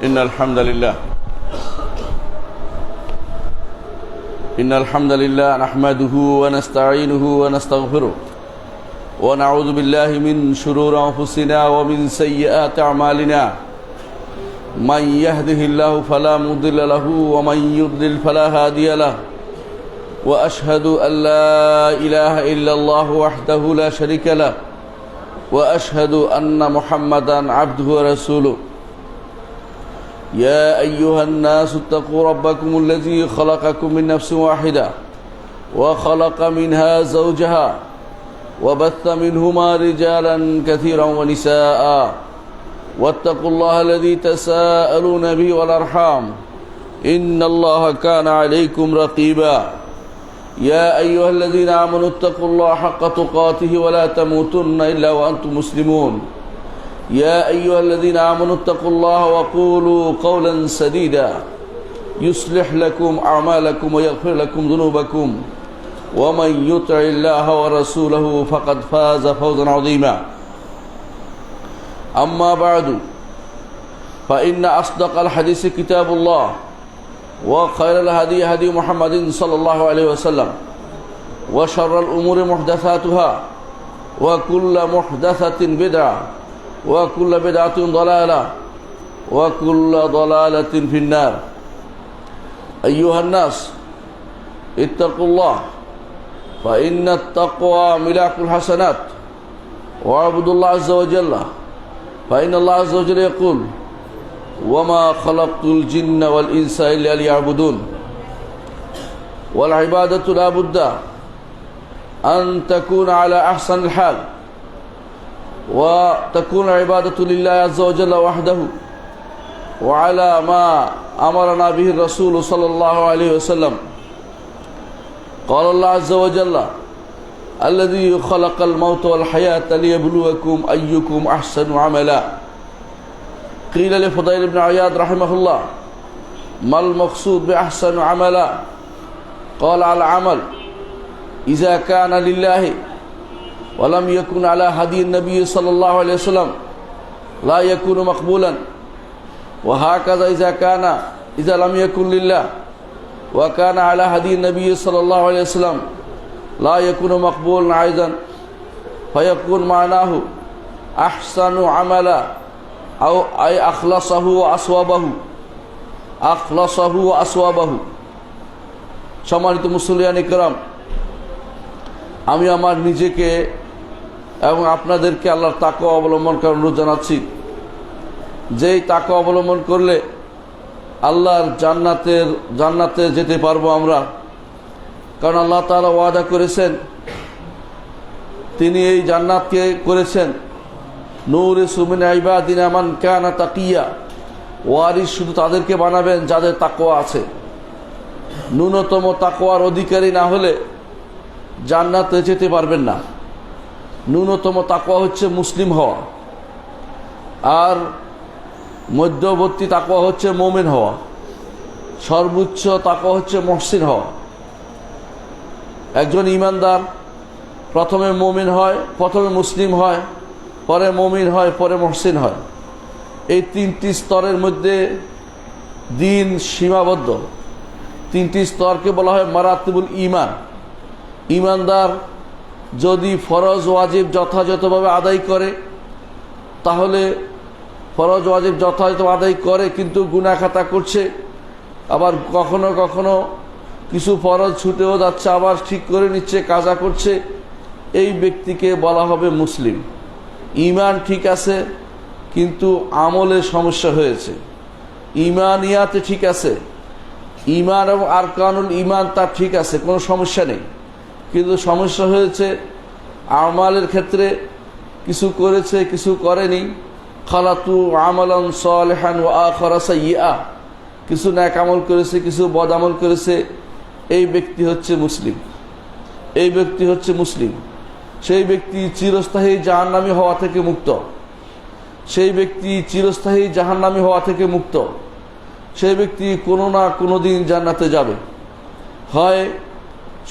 إن الحمد لله نحمده ونستعينه ونستغفره ونعوذ بالله من شرور أنفسنا ومن سيئات أعمالنا من يهده الله فلا مضل له ومن يضلل فلا هادي له وأشهد أن لا إله إلا الله وحده لا شريك له وأشهد أن محمدا عبده ورسوله يا أيها الناس اتقوا ربكم الذي خلقكم من نفس واحدة وخلق منها زوجها وبث منهما رجالا كثيرا ونساء واتقوا الله الذي تساءلون به والأرحام إن الله كان عليكم رقيبا يا أيها الذين آمنوا اتقوا الله حق تقاته ولا تموتن إلا وأنتم مسلمون يا أيها الذين آمنوا اتقوا الله وقولوا قولا سديدا يصلح لكم أعمالكم ويغفر لكم ذنوبكم ومن يطع الله ورسوله فقد فاز فوزا عظيما أما بعد فإن أصدق الحديث كتاب الله وخير الهدي هدي محمد صلى الله عليه وسلم وشر الأمور محدثاتها وكل محدثة بدعة وكل بدعة ضلالة وكل ضلالة في النار أيها الناس اتقوا الله فإن التقوى ملاك الحسنات واعبدوا الله عز وجل فإن الله عز وجل يقول وما خلقت الجن والإنس إلا ليعبدون والعبادة لا بد أن تكون على أحسن الحال وتكون العبادة لله عز وجل وحده وعلى ما أمرنا به الرسول صلى الله عليه وسلم قال الله عز وجل الذي خلق الموت والحياة ليبلوكم أيكم أحسن عملا قيل لفضيل بن عياض رحمه الله ما المقصود بأحسن عملا قال العمل إذا كان لله ولم يكن على هدي النبي صلى الله عليه وسلم لا يكون مقبولا وهكذا إذا لم يكن لله وكان على هدي النبي صلى الله عليه وسلم لا يكون مقبولا أيضا فيكون معناه أحسن عملا أو أي أخلصه وأصوابه সম্মানিত মুসলিয়ান ইকরাম, আমি আমার নিজেকে এবং আপনাদেরকে আল্লাহর তাকওয়া অবলম্বন করার অনুরোধ জানাচ্ছি। যেই তাকওয়া অবলম্বন করলে আল্লাহর জান্নাতে যেতে পারবো আমরা, কারণ আল্লাহ তাআলা ওয়াদা করেছেন, তিনি এই জান্নাতকে করেছেন নূরিসু মিন ইবাদিনা মান কানা তাকিয়া, ওয়ারিস শুধু তাদেরকে বানাবেন যাদের তাকওয়া আছে। ন্যূনতম তাকওয়ার অধিকারী না হলে জান্নাতে যেতে পারবেন না। ন্যূনতম তাকওয়া হচ্ছে মুসলিম হওয়া, আর মধ্যবর্তী তাকওয়া হচ্ছে মুমিন হওয়া, সর্বোচ্চ তাকওয়া হচ্ছে মুহসিন হওয়া। একজন ঈমানদার প্রথমে মুমিন হয়, প্রথমে মুসলিম হয়, পরে মুমিন হয়, পরে মুহসিন হয়। এই তিনটি স্তরের মধ্যে দিন সীমাবদ্ধ। তিনটি স্তরকে বলা হয় মারাতিবুল ঈমান। ঈমানদার যদি ফরজ ওয়াজিব যথাযথভাবে আদায় করে, তাহলে ফরজ ওয়াজিব যথাযথ আদায় করে কিন্তু গুনাহ খাতা করছে, আবার কখনো কখনো কিছু ফরজ ছুটেও যাচ্ছে, আবার ঠিক করে নিচ্ছে, কাজা করছে, এই ব্যক্তিকে বলা হবে মুসলিম। ঈমান ঠিক আছে কিন্তু আমলের সমস্যা হয়েছে। ঈমানিয়াতে ঠিক আছে, ঈমান এবং আরকানুল ঈমান তার ঠিক আছে, কোনো সমস্যা নেই, কিন্তু সমস্যা হয়েছে আমালের ক্ষেত্রে। কিছু করেছে, কিছু করেনি। খালাতু আমালান সালিহান ওয়া আখারা সাইয়্যা, কিছু নেক আমল করেছে, কিছু বদ আমল করেছে, এই ব্যক্তি হচ্ছে মুসলিম। এই ব্যক্তি হচ্ছে মুসলিম। সেই ব্যক্তি চিরস্থায়ী জাহান্নামী হওয়া থেকে মুক্ত। সেই ব্যক্তি চিরস্থায়ী জাহান্নামী হওয়া থেকে মুক্ত। সেই ব্যক্তি কোনো না কোনো দিন জান্নাতে যাবে, হয়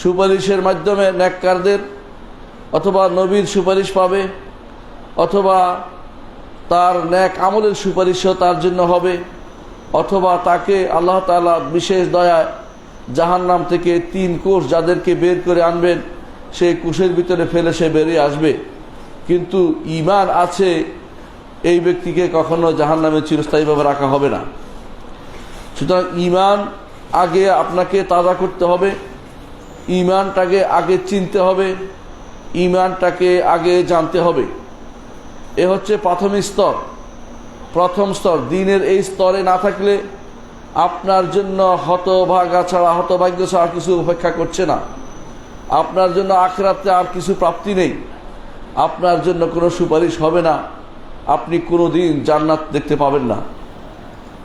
সুপারিশের মাধ্যমে নেককারদের, অথবা নবীর সুপারিশ পাবে, অথবা তার নেক আমলের সুপারিশও তার জন্য হবে, অথবা তাকে আল্লাহ তাআলা বিশেষ দয়ায় জাহান্নাম থেকে 3 কোষ যাদেরকে বের করে আনবেন সেই কোষের ভিতরে ফেলে সে বেরিয়ে আসবে। কিন্তু ঈমান আছে এই ব্যক্তিকে কখনো জাহান্নামে চিরস্থায়ীভাবে রাখা হবে না। সুতরাং ঈমান আগে আপনাকে তাজা করতে হবে, ঈমানটাকে আগে চিনতে হবে, ঈমানটাকে আগে জানতে হবে। এ হচ্ছে প্রাথমিক স্তর, প্রথম স্তর। দ্বীনের এই স্তরে না থাকলে আপনার জন্য হতভাগা ছাড়া, হতভাগ্য ছাড়া কিছু অপেক্ষা করছে না। আপনার জন্য আখিরাতে আর কিছু প্রাপ্তি নেই, আপনার জন্য কোনো সুপারিশ হবে না, আপনি কোনো দিন জান্নাত দেখতে পাবেন না।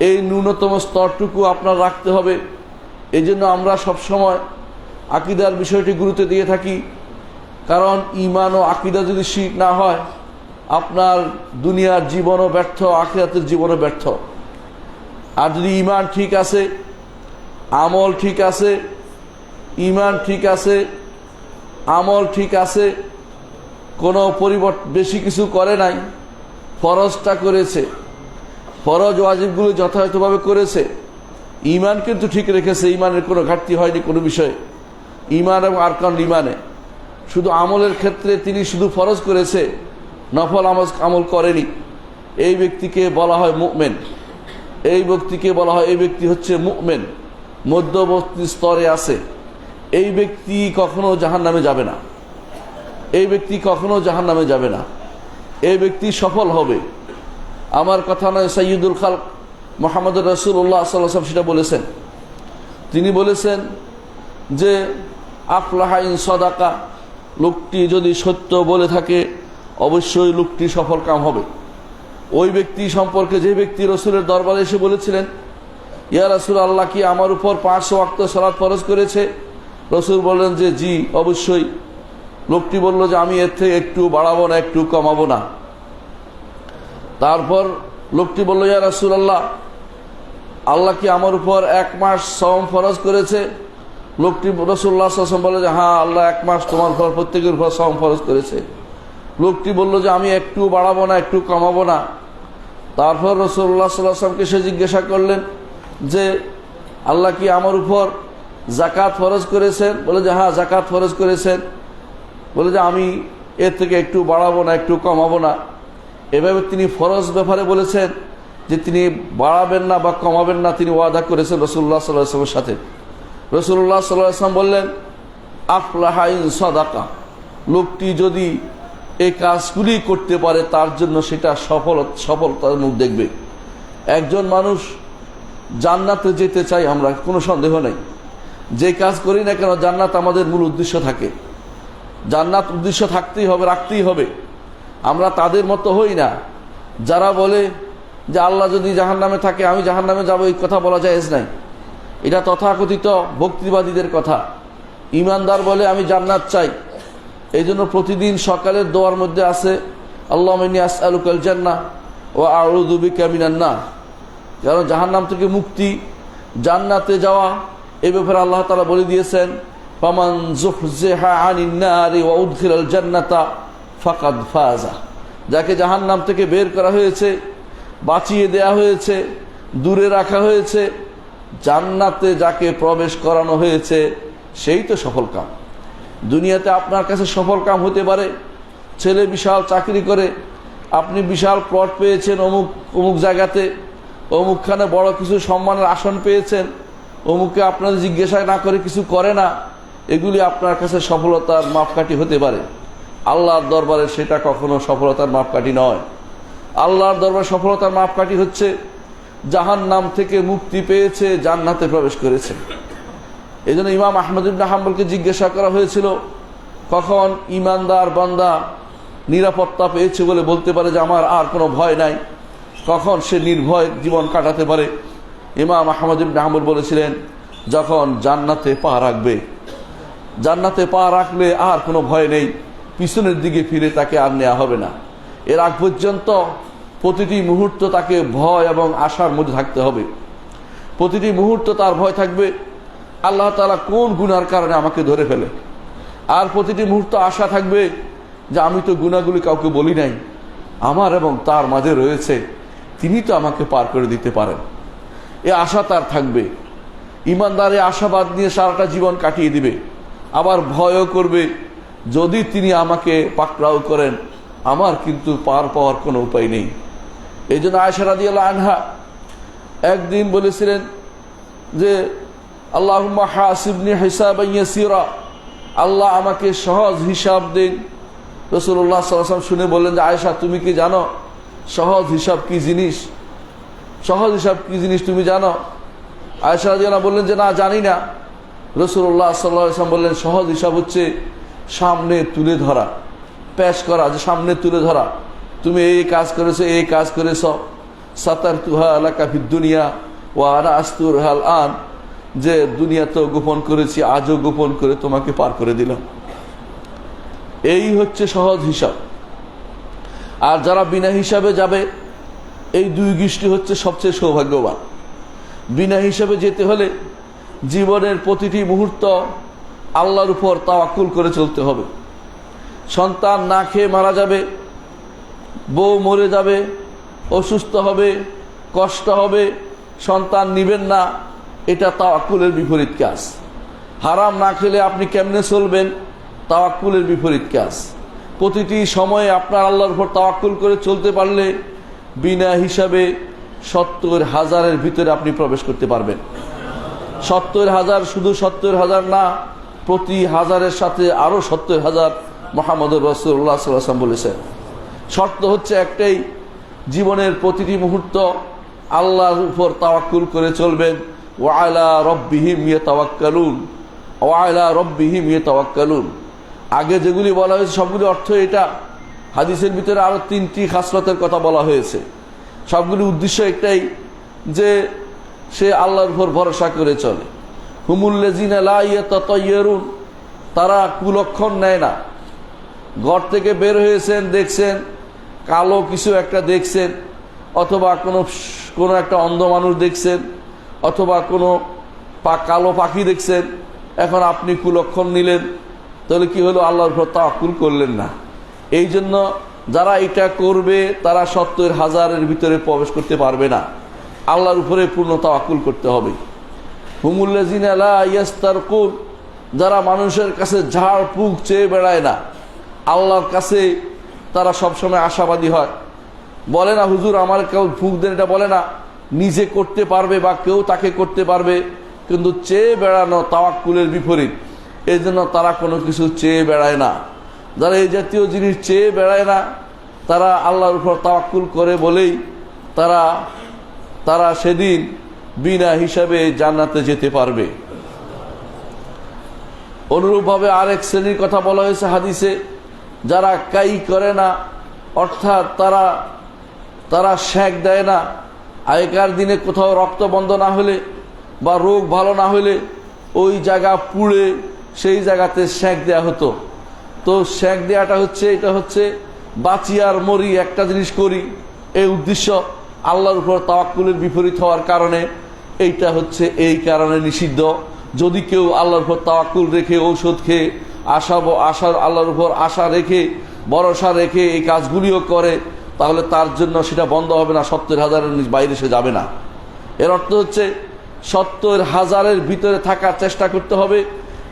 এই ন্যূনতম স্তরটুকু আপনার রাখতে হবে। এই জন্য আমরা সবসময় আকীদার বিষয়টি গুরুত্ব দিয়ে থাকি, কারণ ঈমান ও আকীদা যদি ঠিক না হয় আপনার দুনিয়ার জীবনও ব্যর্থ, আখিরাতের জীবনও ব্যর্থ। আর যদি ঈমান ঠিক আছে, আমল ঠিক আছে, ঈমান ঠিক আছে, আমল ঠিক আছে, কোনো পরিবর্তন বেশি কিছু করে নাই, ফরজটা করেছে, ফরজ ওয়াজিবগুলো যথাযথভাবে করেছে, ঈমান কিন্তু ঠিক রেখেছে, ঈমানের কোনো ঘাটতি হয়নি কোনো বিষয়ে, ঈমান এবং আরকানুল ঈমানে। শুধু আমলের ক্ষেত্রে তিনি শুধু ফরজ করেছে, নফল আমল করেনি, এই ব্যক্তিকে বলা হয় মুমিন। এই ব্যক্তিকে বলা হয়, এই ব্যক্তি হচ্ছে মুমিন, মধ্যবর্তী স্তরে আছে। এই ব্যক্তি কখনো জাহান্নামে যাবে না, এই ব্যক্তি কখনো জাহান্নামে যাবে না, এই ব্যক্তি সফল হবে। আমার কথা নয়, সাইয়্যিদুল খালক মুহাম্মদুর রাসূলুল্লাহ সাল্লাল্লাহু আলাইহি ওয়াসাল্লাম সেটা বলেছেন। তিনি বলেছেন যে আফলাহা ইন সাদাকা, লোকটি যদি সত্য বলে থাকে অবশ্যই লোকটি সফল কাম হবে। ওই ব্যক্তি সম্পর্কে যে ব্যক্তি রসুলের দরবারে এসে বলেছিলেন, ইয়া রাসূলুল্লাহ, কি আমার উপর 5 ওয়াক্ত সালাত ফরজ করেছে? রসুল বললেন যে জি, অবশ্যই। লোকটি বলল যে আমি এর থেকে একটু বাড়াবো না, একটু কমাবো না। তারপর লোকটি বলল, ইয়া রাসূলুল্লাহ, আল্লাহ কি আমার উপর 1 মাস সওম ফরজ করেছে? লোকটি রাসূলুল্লাহ সাল্লাল্লাহু আলাইহি ওয়াসাল্লাম বলে যে হ্যাঁ, আল্লাহ 1 মাস তোমার উপর, প্রত্যেকের উপর সওম ফরজ করেছে। লোকটি বলল যে আমি একটু বাড়াবো না, একটু কমাবো না। তারপর রাসূলুল্লাহ সাল্লাল্লাহু আলাইহি ওয়াসাল্লামকে সে জিজ্ঞাসা করলেন যে আল্লাহ কি আমার উপর যাকাত ফরজ করেছেন? বলে যে হ্যাঁ, যাকাত ফরজ করেছেন। বলে যে আমি এর থেকে একটু বাড়াবো না, একটু কমাবো না। এভাবে তিনি ফরজ ব্যাপারে বলেছেন যে তিনি বাড়াবেন না বা কমাবেন না, তিনি ওয়াদা করেছেন রাসূলুল্লাহ সাল্লাল্লাহু আলাইহি ওয়াসাল্লামের সাথে। রাসূলুল্লাহ সাল্লাল্লাহু আলাইহি ওয়াসাল্লাম বললেন, আফলাহা ইন সাদাকা, লোকটি যদি এই কাজগুলি করতে পারে তার জন্য সেটা সফলতার মুখ দেখবে। একজন মানুষ জান্নাতে যেতে চাই আমরা, কোনো সন্দেহ নেই। যে কাজ করি না কেন জান্নাত আমাদের মূল উদ্দেশ্য থাকে, জান্নাত উদ্দেশ্য থাকতেই হবে, রাখতেই হবে। আমরা তাদের মতো হই না যারা বলে যে আল্লাহ যদি জাহান্নামে থাকে আমি জাহান্নামে যাব, এই কথা বলা জায়েজ নাই। এটা তথাকথিত ভক্তিবাদীদের কথা। ঈমানদার বলে আমি জান্নাত চাই, এই জন্য প্রতিদিন সকালের দোয়ার মধ্যে আছে আল্লাহুম্মা ইন্নী আসআলুকাল জান্নাহ ওয়া আউযু বিকা মিনান নার। কারণ জাহান্নাম থেকে মুক্তি, জান্নাতে যাওয়া, এই ব্যাপারে আল্লাহ তাআলা বলে দিয়েছেন, ফামান যুহজিহা আনিন নারি ওয়া উদখিলাল জান্নাতা ফাকাদ ফাজা। যাকে জাহান্নাম থেকে বের করা হয়েছে, বাঁচিয়ে দেয়া হয়েছে, দূরে রাখা হয়েছে, জান্নাতে যাকে প্রবেশ করানো হয়েছে সেই তো সফল কাম। দুনিয়াতে আপনার কাছে সফল কাম হতে পারে ছেলে বিশাল চাকরি করে, আপনি বিশাল প্লট পেয়েছেন অমুক অমুক জায়গাতে, অমুকখানে বড় কিছু সম্মানের আসন পেয়েছেন, অমুককে আপনাদের জিজ্ঞাসা না করে কিছু করে না, এগুলি আপনার কাছে সফলতার মাপকাঠি হতে পারে। আল্লাহর দরবারে সেটা কখনো সফলতার মাপকাঠি নয়। আল্লাহর দরবারে সফলতার মাপকাঠি হচ্ছে জাহান্নাম থেকে মুক্তি পেয়েছে, জান্নাতে প্রবেশ করেছে। এই জন্য ইমাম আহমদ ইবনে হাম্বলকে জিজ্ঞাসা করা হয়েছিল কখন ইমানদার বান্দা নিরাপত্তা পেয়েছে বলে বলতে পারে যে আমার আর কোনো ভয় নাই, কখন সে নির্ভয় জীবন কাটাতে পারে। ইমাম আহমদ ইবনে হাম্বল বলেছিলেন যখন জান্নাতে পা রাখবে। জান্নাতে পা রাখলে আর কোনো ভয় নেই, পিছনের দিকে ফিরে তাকে আর নেওয়া হবে না। এর আগ পর্যন্ত প্রতিটি মুহূর্ত তাকে ভয় এবং আশার মধ্যে থাকতে হবে। প্রতিটি মুহূর্ত তার ভয় থাকবে আল্লাহ তাআলা কোন গুনার কারণে আমাকে ধরে ফেলে, আর প্রতিটি মুহূর্ত আশা থাকবে যে আমি তো গুনাহগুলি কাউকে বলি নাই, আমার এবং তার মাঝে রয়েছে, তিনি তো আমাকে পার করে দিতে পারেন। এ আশা তার থাকবে। ইমানদারে আশাবাদ নিয়ে সারাটা জীবন কাটিয়ে দিবে। আবার ভয়ও করবে, যদি তিনি আমাকে পাকড়াও করেন আমার কিন্তু পার পাওয়ার কোনো উপায় নেই। এই জন্য আয়েশা রাদিয়াল্লাহু আনহা একদিন বলেছিলেন যে আল্লাহুম্মা হাসিবনি হিসাবান ইয়াসীরা, আল্লাহ আমাকে সহজ হিসাব দিন। রাসূলুল্লাহ সাল্লাল্লাহু আলাইহি ওয়াসাল্লাম শুনে বললেন যে আয়েশা, তুমি কি জানো সহজ হিসাব কি জিনিস? সহজ হিসাব কি জিনিস তুমি জানো? আয়েশা রাদিয়াল্লাহু আনহা বললেন যে না, জানি না। রাসূলুল্লাহ সাল্লাল্লাহু আলাইহি ওয়াসাল্লাম বললেন সহজ হিসাব হচ্ছে সামনে তুলে ধরা, পেশ করা, যে সামনে তুলে ধরা তুমি এই কাজ করেছো, এই কাজ করেছো। সাতারতুহা লাকা ফিদ দুনিয়া ওয়া আনা আস্তুরহা আন, যে দুনিয়াতেও গোপন করেছি আজও গোপন করে তোমাকে পার করে দিলাম। এই হচ্ছে সহজ হিসাব। আর যারা বিনা হিসাবে যাবে, এই দুই গোষ্ঠী হচ্ছে সবচেয়ে সৌভাগ্যবান। বিনা হিসাবে যেতে হলে জীবনের প্রতিটি মুহূর্ত আল্লাহর উপর তাওয়াক্কুল করে চলতে হবে। সন্তান না খেয়ে মারা যাবে, বউ মরে যাবে, অসুস্থ হবে, কষ্ট হবে, সন্তান নিবেন না, এটা তাওয়াক্কুলের বিপরীত কাজ। হারাম না খেলে আপনি কেমনে চলবেন, তাওয়াক্কুলের বিপরীত কাজ। প্রতিটি সময়ে আপনার আল্লাহর উপর তাওয়াক্কুল করে চলতে পারলে বিনা হিসাবে ৭০,০০০-এর ভিতরে আপনি প্রবেশ করতে পারবেন। ৭০,০০০, শুধু ৭০,০০০ না, প্রতি হাজারের সাথে আরো ৭০,০০০ মুহাম্মদুর রাসূলুল্লাহ সাল্লাল্লাহু আলাইহি ওয়াসাল্লাম বলেছেন। শর্ত হচ্ছে একটাই, জীবনের প্রতিটি মুহূর্ত আল্লাহর উপর তাওয়াক্কুল করে চলবেন। ওয়া আলা রাব্বিহিম ইয়াতাওয়াক্কালুন, ওয়া আলা রাব্বিহিম ইয়াতাওয়াক্কালুন। আগে যেগুলি বলা হয়েছে সবগুলি অর্থ এটা। হাদিসের ভিতরে আরো 3টি খাসলতের কথা বলা হয়েছে। সবগুলি উদ্দেশ্য একটাই, যে সে আল্লাহর উপর ভরসা করে চলে। হুমুল্লাযিনা লা ইয়াতাতায়্যারুন, তারা কুলক্ষণ নেয় না। ঘর থেকে বের হয়েছেন, দেখছেন কালো কিছু একটা দেখছেন, অথবা কোনো একটা অন্ধ মানুষ দেখছেন, অথবা কোনো কালো পাখি দেখছেন, এখন আপনি কুলক্ষণ নিলেন, তাহলে কি হলো? আল্লাহর উপর তাওয়াক্কুল করলেন না। এই জন্য যারা এটা করবে তারা ৭০,০০০-এর ভিতরে প্রবেশ করতে পারবে না। আল্লাহর উপরে পূর্ণ তাওয়াক্কুল করতে হবে। হুমুল্লাযিনা লা ইয়াস্তারকুন, যারা মানুষের কাছে ঝাড় ফুঁক চেয়ে বেড়ায় না, আল্লাহর কাছে তারা সবসময় আশাবাদী হয়। বলে না হুজুর আমার কেউ ফুঁক দেন, এটা বলে না, নিজে করতে পারবে বা কেউ তাকে করতে পারবে, কিন্তু চেয়ে বেড়ানো তাওয়াক্কুলের বিপরীত। এই জন্য তারা কোনো কিছু চেয়ে বেড়ায় না। যারা এই জাতীয় জিনিস চেয়ে বেড়ায় না, তারা আল্লাহর উপর তাওয়াক্কুল করে বলেই তারা সেদিন বিনা হিসাবে জান্নাতে যেতে পারবে। অনুরূপভাবে আরেক শ্রেণীর কথা বলা হয়েছে হাদিসে, যারা কাই করে না, অর্থাৎ তারা সেঁক দেয় না। আগেকার দিনে কোথাও রক্ত বন্ধ না হলে বা রোগ ভালো না হলে ওই জায়গা পুড়ে সেই জায়গাতে সেঁক দেয়া হতো। তো সেঁক দেওয়াটা হচ্ছে, এটা হচ্ছে বাঁচি আর মরি একটা জিনিস করি, এই উদ্দেশ্য। আল্লাহর উপর তাওয়াক্কুলের বিপরীত হওয়ার কারণে এইটা হচ্ছে এই কারণে নিষিদ্ধ। যদি কেউ আল্লাহর উপর তাওয়াক্কুল রেখে, ঔষধ খেয়ে, আল্লাহর উপর আশা রেখে, ভরসা রেখে এই কাজগুলিও করে, তাহলে তার জন্য সেটা বন্ধ হবে না, ৭০,০০০-এর বাইরে সে যাবে না। এর অর্থ হচ্ছে ৭০,০০০-এর ভিতরে থাকার চেষ্টা করতে হবে,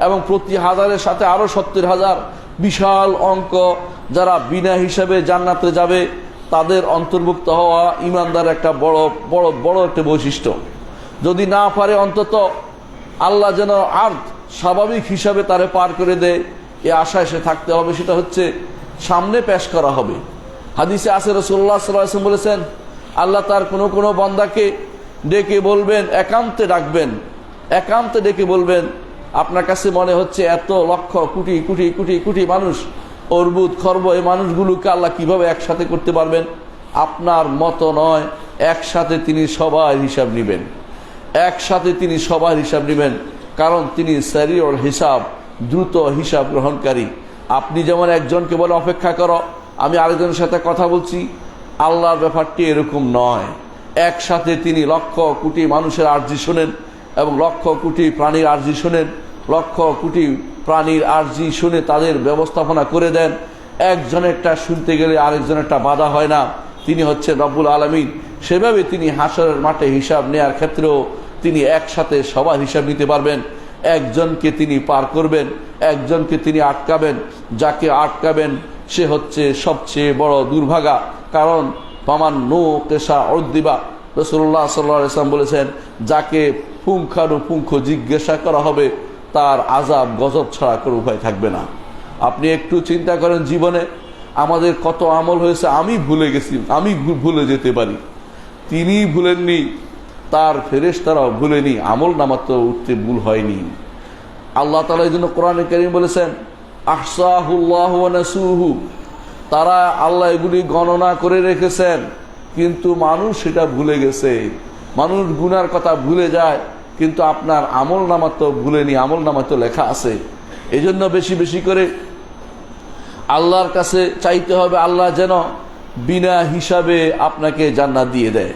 এবং প্রতি হাজারের সাথে আরো ৭০,০০০, বিশাল অঙ্ক। যারা বিনা হিসাবে জান্নাতে যাবে তাদের অন্তর্ভুক্ত হওয়া ইমানদার একটা বড় বড় বড় একটা বৈশিষ্ট্য। যদি না পারে, অন্তত আল্লাহ যেন আর স্বাভাবিক হিসাবে তারে পার করে দেয়, এ আশায় সে থাকতে হবে। সেটা হচ্ছে সামনে পেশ করা হবে। হাদিসে আছে, রাসূলুল্লাহ সাল্লাল্লাহু আলাইহি ওয়াসাল্লাম বলেছেন, আল্লাহ তার কোনো বান্দাকে ডেকে বলবেন, একান্তে ডাকবেন, একান্তে ডেকে বলবেন, আপনার কাছে মনে হচ্ছে এত লক্ষ কোটি কোটি কোটি কোটি মানুষ, অর্বুদ খর্ব, এই মানুষগুলোকে আল্লাহ কিভাবে একসাথে করতে পারবেন? আপনার মতো নয়, একসাথে তিনি সবার হিসাব নেবেন, একসাথে তিনি সবার হিসাব নেবেন, কারণ তিনি সারিউল হিসাব, দ্রুত হিসাব গ্রহণকারী। আপনি যেমন একজনকে বলে অপেক্ষা করো, আমি আরেকজনের সাথে কথা বলছি, আল্লাহর ব্যাপারটি এরকম নয়। একসাথে তিনি লক্ষ কোটি মানুষের আরজি শোনেন, এবং লক্ষ কোটি প্রাণীর আরজি শোনেন, লক্ষ কোটি প্রাণীর আরজি শুনে তাদের ব্যবস্থাপনা করে দেন। একজনেরটা শুনতে গেলে আরেকজনেরটা বাধা হয় না। তিনি হচ্ছেন রব্বুল আলামিন, সেভাবে তিনি হাসরের মাঠে হিসাব নেয়ার ক্ষেত্রেও তিনি একসাথে সবার হিসাব নিতে পারবেন। একজনকে তিনি পার করবেন, একজনকে তিনি আটকাবেন। যাকে আটকাবেন সে হচ্ছে সবচেয়ে বড় দুর্ভাগা। কারণ পামান নো কেশা অর্দিবা, রাসূলুল্লাহ সাল্লাল্লাহু আলাইহি ওয়াসাল্লাম বলেছেন, যাকে পুঙ্খানুপুঙ্খ জিজ্ঞাসা করা হবে তার আযাব গজব ছাড়া কোনো উপায় থাকবে না। আপনি একটু চিন্তা করেন, জীবনে আমাদের কত আমল হয়েছে আমি ভুলে গেছি, আমি ভুলে যেতে পারি, তিনি ভুলেননি, তার ফেরেশতারাও ভুলেনি, আমল নামা তো উঠতে ভুল হয়নি। আল্লাহ তাআলা এই জন্য কোরআনে কারীম বলেছেন, আহসাহুল্লাহু ওয়া নাসুহু, তারা আল্লাহ এগুলি গণনা করে রেখেছেন, কিন্তু মানুষ সেটা ভুলে গেছে। মানুষ গুনার কথা ভুলে যায়, কিন্তু আপনার আমল নামা তো ভুলেনি, আমল নামা তো লেখা আছে। এই জন্য বেশি বেশি করে আল্লাহর কাছে চাইতে হবে, আল্লাহ যেন বিনা হিসাবে আপনাকে জান্নাত দিয়ে দেয়।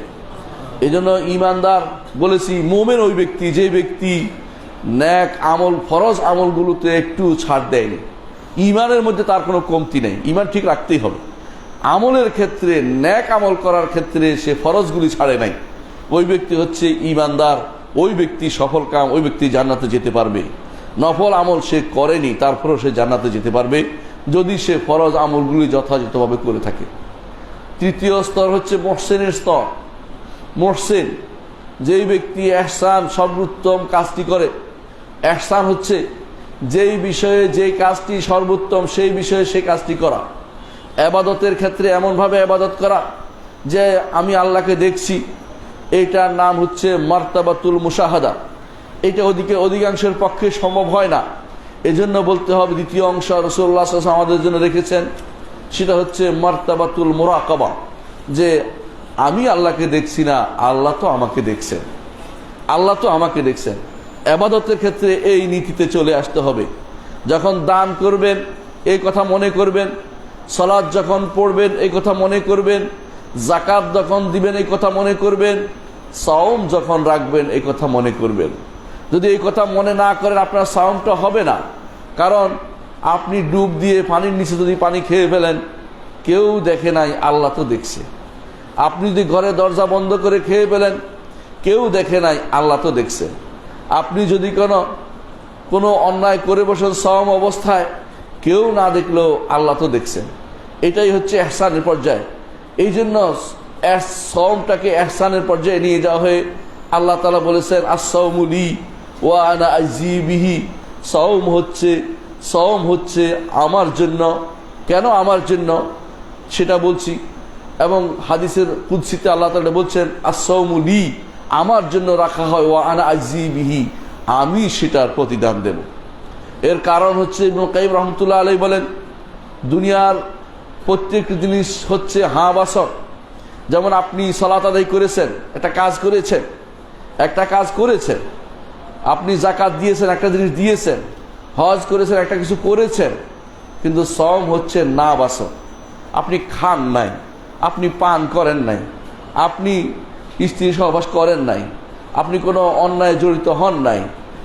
এই জন্য ইমানদার বলেছি, মুমিন ওই ব্যক্তি যে ব্যক্তি নেক আমল, ফরজ আমলগুলোতে একটু ছাড় দেয়নি। ইমানের মধ্যে তার কোনো কমতি নেই, ইমান ঠিক রাখতেই হবে। আমলের ক্ষেত্রে, নেক আমল করার ক্ষেত্রে সে ফরজগুলি ছাড়ে নাই, ওই ব্যক্তি হচ্ছে ইমানদার, ওই ব্যক্তি সফল কাম, ওই ব্যক্তি জান্নাতে যেতে পারবে। নফল আমল সে করেনি, তারপরেও সে জান্নাতে যেতে পারবে যদি সে ফরজ আমলগুলি যথাযথভাবে করে থাকে। তৃতীয় স্তর হচ্ছে মুহসিনের স্তর। মুহসিন যেই ব্যক্তি ইহসান, সর্বোত্তম কাজটি করে। ইহসান হচ্ছে যেই বিষয়ে যেই কাজটি সর্বোত্তম সেই বিষয়ে সেই কাজটি করা। ইবাদতের ক্ষেত্রে এমনভাবে ইবাদত করা যে আমি আল্লাহকে দেখছি, এইটার নাম হচ্ছে মারতাবাতুল মুশাহাদা। এটা অধিকাংশের পক্ষে সম্ভব হয় না। এজন্য বলতে হবে দ্বিতীয় অংশ রাসূলুল্লাহ সাল্লাল্লাহু আলাইহি ওয়াসাল্লাম আমাদের জন্য রেখেছেন, সেটা হচ্ছে মারতাবাতুল মুরাকাবা, যে আমি আল্লাহকে দেখছি না, আল্লাহ তো আমাকে দেখছেন, আল্লাহ তো আমাকে দেখছেন। ইবাদতের ক্ষেত্রে এই নীতিতে চলে আসতে হবে। যখন দান করবেন এই কথা মনে করবেন, সালাত যখন পড়বেন এই কথা মনে করবেন, যাকাত যখন দিবেন এই কথা মনে করবেন, সাওম যখন রাখবেন এই কথা মনে করবেন। যদি এই কথা মনে না করেন আপনার সাওমটা হবে না। কারণ আপনি ডুব দিয়ে পানির নিচে যদি পানি খেয়ে ফেলেন, কেউ দেখে নাই, আল্লাহ তো দেখছে। আপনি যদি ঘরে দরজা বন্ধ করে খেয়ে ফেলেন, কেউ দেখে নাই, আল্লাহ তো দেখছে। আপনি যদি কোনো অন্যায় করে বসেন সাওম অবস্থায়, কেউ না দেখলেও আল্লাহ তো দেখছেন। এটাই হচ্ছে ইহসানের পর্যায়ে। এই জন্য সাওমটাকে ইহসানের পর্যায়ে নিয়ে যাওয়া হয়ে আল্লাহ তাআলা বলেছেন, আস-সাওমু লি ওয়া আনা আজজি বিহি। সাওম হচ্ছে আমার জন্য। কেন আমার জন্য সেটা বলছি। এবং হাদিসের কুদসিতে আল্লাহ তাআলা বলছেন, আস-সাওমু লি, আমার জন্য রাখা হয়, ওয়া আনা আজজি বিহি, আমি সেটার প্রতিদান দেব। এর কারণ হচ্ছে ইবনে কাইয়িম রাহমাতুল্লাহ আলাইহি বলেন, দুনিয়ার প্রত্যেকটি জিনিস হচ্ছে হাঁ বাসক। যেমন আপনি সালাত আদায় করেছেন, একটা কাজ করেছেন, আপনি যাকাত দিয়েছেন, একটা জিনিস দিয়েছেন, হজ করেছেন, একটা কিছু করেছেন, কিন্তু সাওম হচ্ছে না বাসক। আপনি খান নাই, আপনি পান করেন নাই, আপনি স্ত্রী সহবাস করেন নাই, আপনি কোনো অন্যায় জড়িত হন নাই,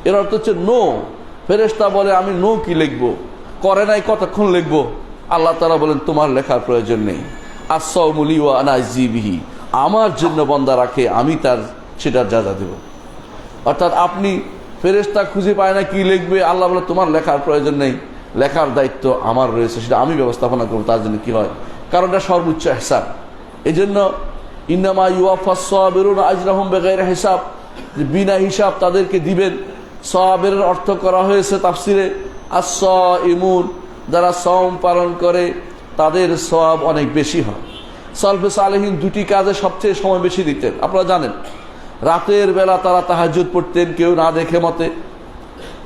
এর অর্থ হচ্ছে নো। ফেরেশতা বলে আমি নো কি লিখবো, করে নাই কতক্ষণ লিখবো? আল্লাহ তাআলা বলেন তোমার লেখার প্রয়োজন নেই। আস-সাওমু লি ওয়া আনা আজজি বিহি, আমার জন্য বান্দা রাখে, আমি তার সেটার যাজা দেব। অর্থাৎ আপনি ফেরেশতা খুঁজে পায় না কি লিখবে, আল্লাহ বলে তোমার লেখার প্রয়োজন নেই, লেখার দায়িত্ব আমার রয়েছে, সেটা আমি ব্যবস্থাপনা করবো। তার জন্য কি হয়? কারণ এটা সর্বোচ্চ ইহসান। এই জন্য ইন্নামা ইউওয়াফাস সাবিরুনা আজরাহুম বিগাইরি হিসাব, বিনা হিসাব তাদেরকে দিবেন। সাবিরের অর্থ করা হয়েছে তাফসিরে আস-সাইমুন, যারা সাওম পালন করে তাদের সওয়াব অনেক বেশি হয়। সালফে সালেহিন দুটি কাজে সবচেয়ে সময় বেশি দিতেন। আপনারা জানেন, রাতের বেলা তারা তাহাজ্জুদ পড়তেন, কেউ না দেখে মতে।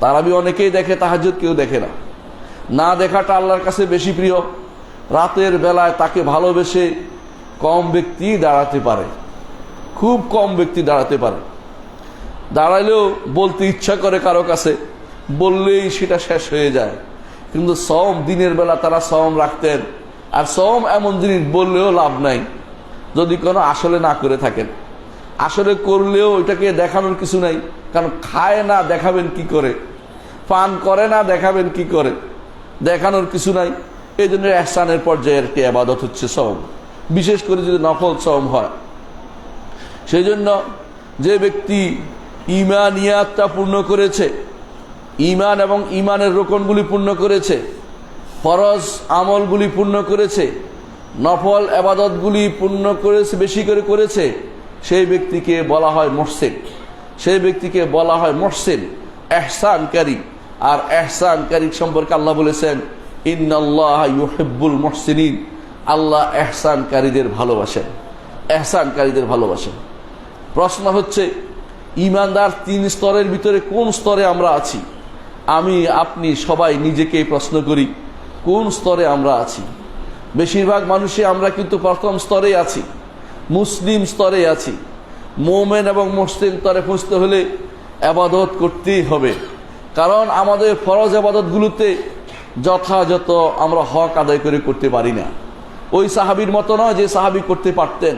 তারাবি অনেকেই দেখে, তাহাজ্জুদ কেউ দেখে না। না দেখাটা আল্লাহর কাছে বেশি প্রিয়। রাতের বেলায় তাকে ভালোবেসে কম ব্যক্তি দাঁড়াতে পারে, খুব কম ব্যক্তি দাঁড়াতে পারে। দাঁড়াইলেও বলতে ইচ্ছা করে কারো কাছে, বললেই সেটা শেষ হয়ে যায়। কিন্তু সাওম, দিনের বেলা তারা সাওম রাখতেন। আর সাওম এমন জিনিস বললেও লাভ নাই যদি কোনো আসলে না করে থাকেন। আসলে করলেও এটাকে দেখানোর কিছু নাই, কারণ খায় না দেখাবেন কি করে, পান করে না দেখাবেন কি করে, দেখানোর কিছু নাই। এই জন্য ইহসানের পর্যায়ের একটি ইবাদত হচ্ছে সাওম, বিশেষ করে যদি নফল সাওম হয়। সেই জন্য যে ব্যক্তি ঈমানিয়াতটা পূর্ণ করেছে, ঈমান এবং ঈমানের রোকনগুলি পূর্ণ করেছে, ফরজ আমলগুলি পূর্ণ করেছে, নফল ইবাদতগুলি পূর্ণ করেছে, বেশি করে করেছে, সেই ব্যক্তিকে বলা হয় মুহসিন। সেই ব্যক্তিকে বলা হয় মুহসিন, ইহসানকারী। আর ইহসানকারী সম্পর্কে আল্লাহ বলেছেন, ইন্নাল্লাহা ইউহিব্বুল মুহসিনিন, আল্লাহ ইহসানকারীদের ভালোবাসেন, ইহসানকারীদের ভালোবাসেন। প্রশ্ন হচ্ছে, ঈমানদার 3 স্তরের ভিতরে কোন স্তরে আমরা আছি? আমি আপনি সবাই নিজেকে প্রশ্ন করি, কোন স্তরে আমরা আছি? বেশিরভাগ মানুষই আমরা কিন্তু প্রথম স্তরে আছি, মুসলিম স্তরে আছি। মুমিন এবং মুহসিন স্তরে পৌঁছতে হলে ইবাদত করতেই হবে, কারণ আমাদের ফরজ ইবাদতগুলোতে যথাযথ আমরা হক আদায় করে করতে পারি না। ওই সাহাবীর মতো নয় যে সাহাবী করতে পারতেন,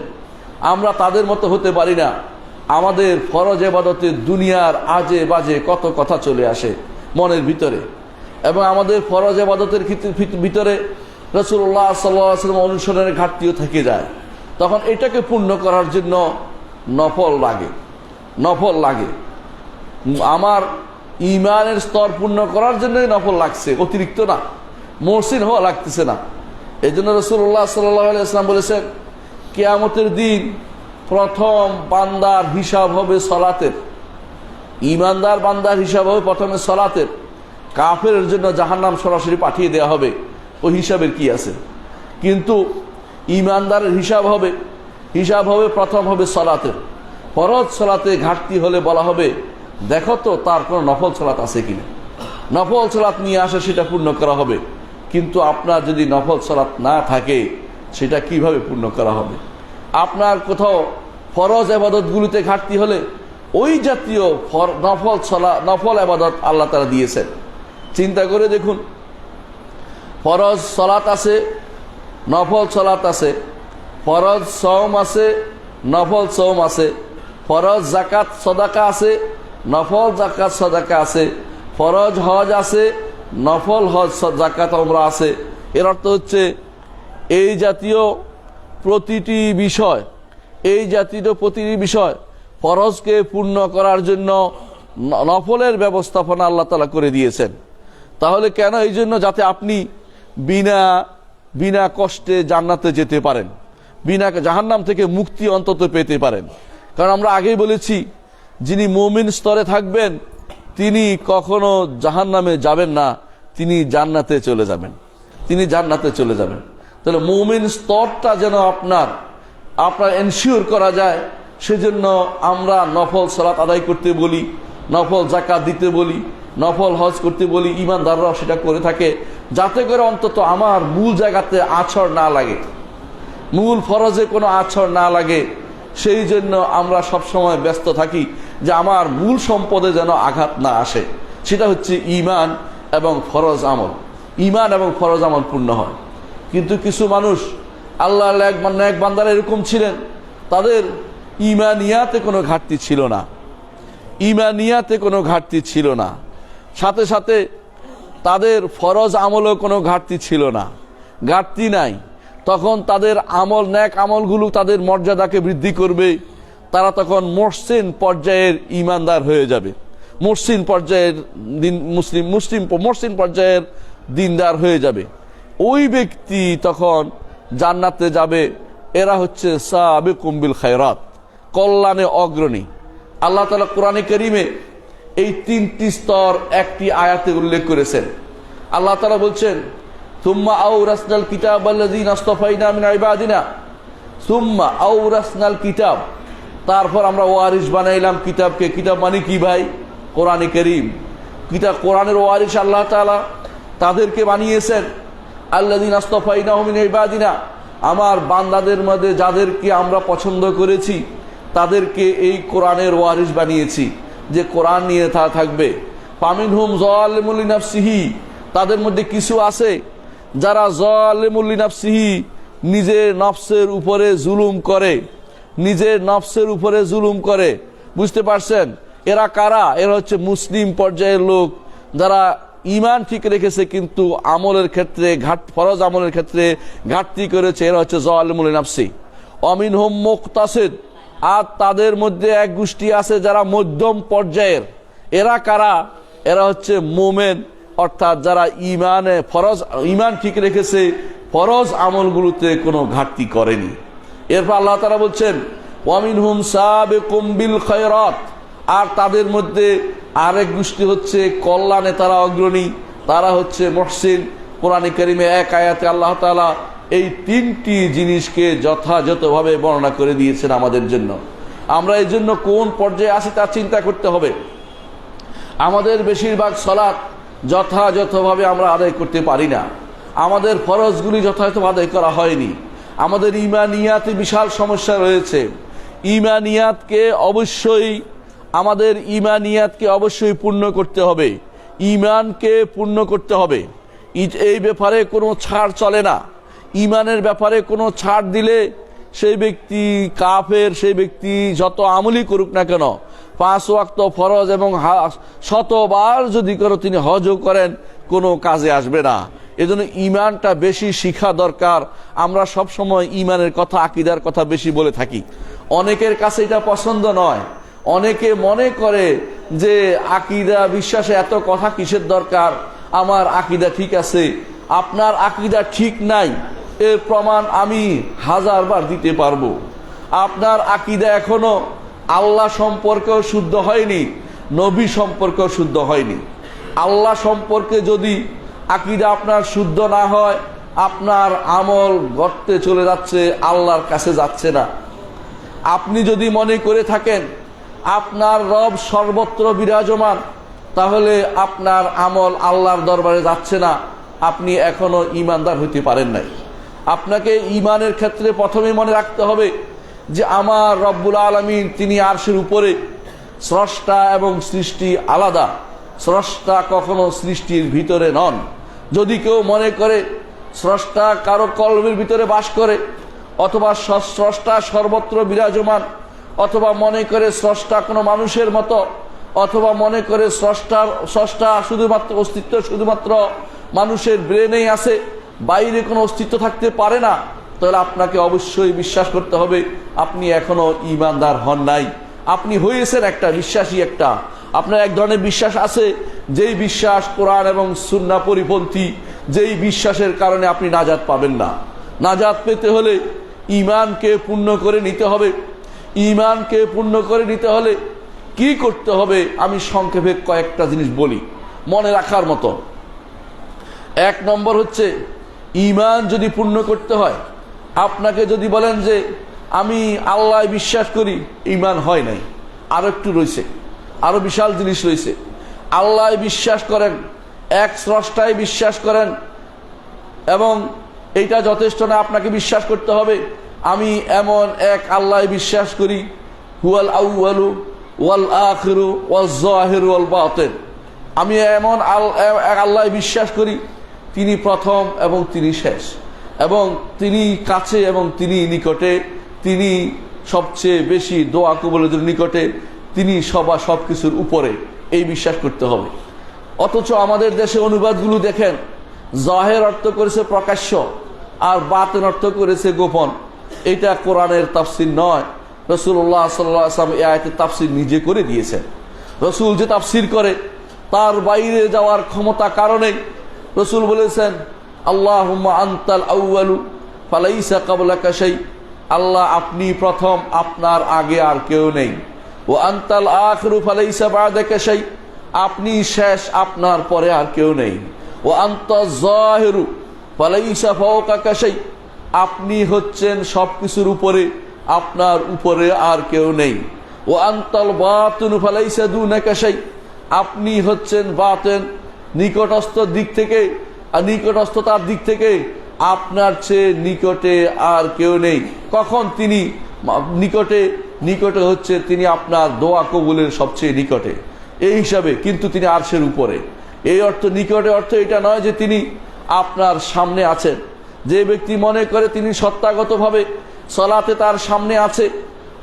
আমরা তাদের মতো হতে পারি না। আমাদের ফরজ ইবাদতে দুনিয়ার আজে বাজে কত কথা চলে আসে মনের ভিতরে, এবং আমাদের ফরজ ইবাদতের ভিতরে রাসূলুল্লাহ সাল্লাল্লাহু আলাইহি ওয়াসাল্লাম অনুসরণের ঘাটতিও থেকে যায়। তখন এটাকে পূর্ণ করার জন্য নফল লাগে, নফল লাগে। আমার ঈমানের স্তর পূর্ণ করার জন্যই নফল লাগছে, অতিরিক্ত না, মুহসিন হওয়া লাগতেছে না। এই জন্য রাসূলুল্লাহ সাল্লাল্লাহু আলাইহি ওয়াসাল্লাম বলেছেন, কিয়ামতের দিন প্রথম বান্দার হিসাব হবে সলাতের। ঈমানদার বান্দার হিসাব হবে প্রথমে সলাতের। কাফেরের জন্য জাহান্নাম সরাসরি পাঠিয়ে দেওয়া হবে, ওই হিসাবের কি আছে? কিন্তু ঈমানদারের হিসাব হবে প্রথম হবে সলাতের। ফরজ সলাতে ঘাটতি হলে বলা হবে, দেখো তো তার কোনো নফল সলাত আছে কিনা, নফল সলাত নিয়ে আসে, সেটা পূর্ণ করা হবে। কিন্তু আপনার যদি নফল সলাত না থাকে, সেটা কিভাবে পূর্ণ করা হবে? আপনার কোথাও ফরজ ইবাদতগুলিতে ঘাটতি হলে ওই জাতীয় নফল ইবাদত আল্লাহ তাআলা দিয়েছেন। চিন্তা করে দেখুন, ফরজ সলাত আছে, নফল সলাত আছে, ফরজ সওম আছে, নফল সওম আছে, ফরজ যাকাত সাদাকা আছে, নফল যাকাত সাদাকা আছে, ফরজ হজ আছে, নফল হজ যাকাত ওমরা আছে। এর অর্থ হচ্ছে এই জাতীয় প্রতিটি বিষয় ফরজকে পূর্ণ করার জন্য নফলের ব্যবস্থাপনা আল্লাহ তাআলা করে দিয়েছেন। তাহলে কেন? এই জন্য যাতে আপনি বিনা কষ্টে জান্নাতে যেতে পারেন, বিনা জাহান্নাম থেকে মুক্তি অন্তত পেতে পারেন। কারণ আমরা আগেই বলেছি, যিনি মুমিন স্তরে থাকবেন তিনি কখনো জাহান্নামে যাবেন না, তিনি জান্নাতে চলে যাবেন, তাহলে মুমিন স্তরটা যেন আপনার এনশিওর করা যায়, সেজন্য আমরা নফল সালাত আদায় করতে বলি, নফল যাকাত দিতে বলি, নফল হজ করতে বলি। ঈমানদাররাও সেটা করে থাকে, যাতে করে অন্তত আমার মূল জায়গাতে আছড় না লাগে, মূল ফরজে কোনো আছড় না লাগে। সেই জন্য আমরা সবসময় ব্যস্ত থাকি যে আমার মূল সম্পদে যেন আঘাত না আসে। সেটা হচ্ছে ঈমান এবং ফরজ আমল, ঈমান এবং ফরজ আমল পূর্ণ হয়। কিন্তু কিছু মানুষ, আল্লাহর নেক বান্দারা এরকম ছিলেন, তাদের ঈমানিয়াতে কোনো ঘাটতি ছিল না, সাথে সাথে তাদের ফরজ আমলেও কোনো ঘাটতি নাই। তখন তাদের নেক আমলগুলো তাদের মর্যাদাকে বৃদ্ধি করবে, তারা তখন মুহসিন পর্যায়ের ঈমানদার হয়ে যাবে, মুহসিন পর্যায়ের দিনদার হয়ে যাবে। ওই ব্যক্তি তখন জান্নাতে যাবে। এরা হচ্ছে সাবিকুম বিল খায়রাত, কল্যাণে অগ্রণী। আল্লাহ তাআলা কোরআনে কারীমে এই 3টি স্তর একটি আয়াতে উল্লেখ করেছেন। আল্লাহ তাআলা বলছেন, সুম্মা আওরাসনাল কিতাব আল্লাযীনা ইসতাফাইনা মিন ইবাদিনা, সুম্মা আওরাসনাল কিতাব, তারপর আমরা ওয়ারিস বানাইলাম কিতাবকে। কিতাব মানে কি ভাই? কোরআনে কারীম। কিতাব, কোরআনের ওয়ারিস আল্লাহ তাআলা তাদেরকে বানিয়েছেন। আল্লাযীনা ইসতাফাইনা মিন ইবাদিনা, আমার বান্দাদের মধ্যে যাদেরকে আমরা পছন্দ করেছি তাদেরকে এই কোরআনের ওয়ারিস বানিয়েছি, যে কোরআন নিয়ে তারা থাকবে। ফামিনহুম যালিমুল লিনাফসিহি, তাদের মধ্যে কিছু আছে যারা যালিমুল লিনাফসিহি, নিজের নফসের উপরে জুলুম করে, বুঝতে পারছেন? এরা কারা? এরা হচ্ছে মুসলিম পর্যায়ের লোক, যারা ঈমান ঠিক রেখেছে কিন্তু আমলের ক্ষেত্রে ফরজ আমলের ক্ষেত্রে ঘাটতি করেছে। এরা হচ্ছে যালিমুল লিনাফসি। অমিনহুম মুকতাসিদ, আর তাদের মধ্যে এক গোষ্ঠী আছে যারা মধ্যম পর্যায়ের। এরা কারা? এরা হচ্ছে মোমেন, অর্থাৎ যারা ইমান ঠিক রেখেছে, ফরজ আমলগুলোতে কোনো ঘাটতি করেনি। এরপর আল্লাহ তাআলা বলছেন ওয়ামিনহুম সাবিকুম বিল খায়রাত, আর তাদের মধ্যে আরেক গোষ্ঠী হচ্ছে কল্যাণে তারা অগ্রণী, তারা হচ্ছে মুহসিন। কোরআনে কারিমে এক আয়াতে আল্লাহ তাআলা এই তিনটি জিনিসকে যথাযথভাবে বর্ণনা করে দিয়েছেন আমাদের জন্য। আমরা এই জন্য কোন পর্যায়ে আছি তা চিন্তা করতে হবে। আমাদের বেশিরভাগ সালাত যথাযথভাবে আমরা আদায় করতে পারি না, আমাদের ফরজগুলি যথাযথভাবে আদায় করা হয়নি, আমাদের ঈমানিয়াতে বিশাল সমস্যা রয়েছে। আমাদের ঈমানিয়াতকে অবশ্যই পূর্ণ করতে হবে, ঈমানকে পূর্ণ করতে হবে। এই ব্যাপারে কোনো ছাড় চলে না। ঈমানের ব্যাপারে কোনো ছাড় দিলে সেই ব্যক্তি কাফের, সেই ব্যক্তি যত আমলই করুক না কেন, 5 ওয়াক্ত ফরজ এবং শতবার যদি করো তিনি হজও করেন, কোনো কাজে আসবে না। এজন্য ঈমানটা বেশি শিখা দরকার। আমরা সব সময় ঈমানের কথা, আকীদার কথা বেশি বলে থাকি। অনেকের কাছে এটা পছন্দ নয়। অনেকে মনে করে যে আকীদা বিশ্বাসে এত কথা কিসের দরকার, আমার আকীদা ঠিক আছে। আপনার আকীদা ঠিক নাই এর প্রমাণ আমি 1000 বার দিতে পারবো। আপনার আকীদা এখনো আল্লাহ সম্পর্কেও শুদ্ধ হয়নি, নবী সম্পর্কেও শুদ্ধ হয়নি। আল্লাহ সম্পর্কে যদি আকীদা আপনার শুদ্ধ না হয়, আপনার আমল গর্তে চলে যাচ্ছে, আল্লাহর কাছে যাচ্ছে না। আপনি যদি মনে করে থাকেন আপনার রব সর্বত্র বিরাজমান, তাহলে আপনার আমল আল্লাহর দরবারে যাচ্ছে না, আপনি এখনো ঈমানদার হইতে পারেন নাই। আপনাকে ঈমানের ক্ষেত্রে প্রথমে মনে রাখতে হবে যে আমার রব্বুল আলামিন তিনি আরশের উপরে, স্রষ্টা এবং সৃষ্টি আলাদা। স্রষ্টা কখনো সৃষ্টির ভিতরে নন। যদি কেউ মনে করে স্রষ্টা কারো কলবের ভিতরে বাস করে, অথবা স্রষ্টা সর্বত্র বিরাজমান, অথবা মনে করে স্রষ্টা কোনো মানুষের মতো, অথবা মনে করে স্রষ্টা শুধুমাত্র অস্তিত্ব শুধুমাত্র মানুষের ব্রেনেই আছে, বাইরে কোনো অস্তিত্ব থাকতে পারে না, তাহলে আপনাকে অবশ্যই বিশ্বাস করতে হবে আপনি এখনো ঈমানদার হন নাই। আপনি হয়েছেন একটা বিশ্বাসী, আপনার এক ধরনের বিশ্বাস আছে, যেই বিশ্বাস কোরআন এবং সুন্নাহ পরিপন্থী, যেই বিশ্বাসের কারণে আপনি নাজাত পাবেন না। নাজাত পেতে হলে ঈমানকে পূর্ণ করে নিতে হবে। ঈমানকে পূর্ণ করে নিতে হলে কি করতে হবে আমি সংক্ষেপে কয়েকটা জিনিস বলি মনে রাখার মতো। 1 নম্বর হচ্ছে, ঈমান যদি পূর্ণ করতে হয়, আপনাকে যদি বলেন যে আমি আল্লাহ বিশ্বাস করি, ঈমান হয় নাই, আরো একটু রয়েছে, আরো বিশাল জিনিস রয়েছে। আল্লাহ বিশ্বাস করেন, এক স্রষ্টায় বিশ্বাস করেন, এবং এইটা যথেষ্ট না, আপনাকে বিশ্বাস করতে হবে আমি এমন এক আল্লাহ বিশ্বাস করি, হুয়াল আউয়ালু ওয়াল আখিরু ওয়াল যাহিরু ওয়াল বাতিন। আমি এমন এক আল্লাহ বিশ্বাস করি, তিনি প্রথম এবং তিনি শেষ, এবং তিনি কাছে এবং তিনি নিকটে, তিনি সবচেয়ে বেশি দোয়া কবুলের নিকটে, তিনি সবকিছুর উপরে। এই বিশ্বাস করতে হবে। অথচ আমাদের দেশে অনুবাদগুলো দেখেন, জাহের অর্থ করেছে প্রকাশ্য, আর বাতিন অর্থ করেছে গোপন। এটা কোরআনের তাফসির নয়। রাসূলুল্লাহ সাল্লাল্লাহু আলাইহি ওয়াসাল্লাম এই আয়াতের তাফসির নিজে করে দিয়েছেন। রাসূল যে তাফসির করে তার বাইরে যাওয়ার ক্ষমতা কারণে রাসূল বলেছেন, আল্লাহুম্মা আনতাল আউয়ালু ফালাইসা ক্বাবলাকা শাই, আল্লাহ আপনি প্রথম, আপনার আগে আর কেউ নেই। ও আনতাল আখিরু ফালাইসা বা'দাকা শাই, আপনি শেষ, আপনার পরে আর কেউ নেই। ও আনতাজ যাহিরু ফালাইসা ফাওকাকা শাই, আপনি হচ্ছেন সবকিছুর উপরে, আপনার উপরে আর কেউ নেই। ও আনতাল বাতিনু ফালাইসা দুনাকা শাই, আপনি হচ্ছেন বাতিন, নিকটস্থতার দিক থেকে আপনার চেয়ে নিকটে আর কেউ নেই। কখন তিনি নিকটে হচ্ছে, তিনি আপনার দোয়া কবুলের সবচেয়ে নিকটে, এই হিসাবে, কিন্তু তিনি আরশের উপরে। এই অর্থ, নিকটে অর্থ এটা নয় যে তিনি আপনার সামনে আছেন। যে ব্যক্তি মনে করে তিনি সত্তাগতভাবে সালাতে তার সামনে আছে,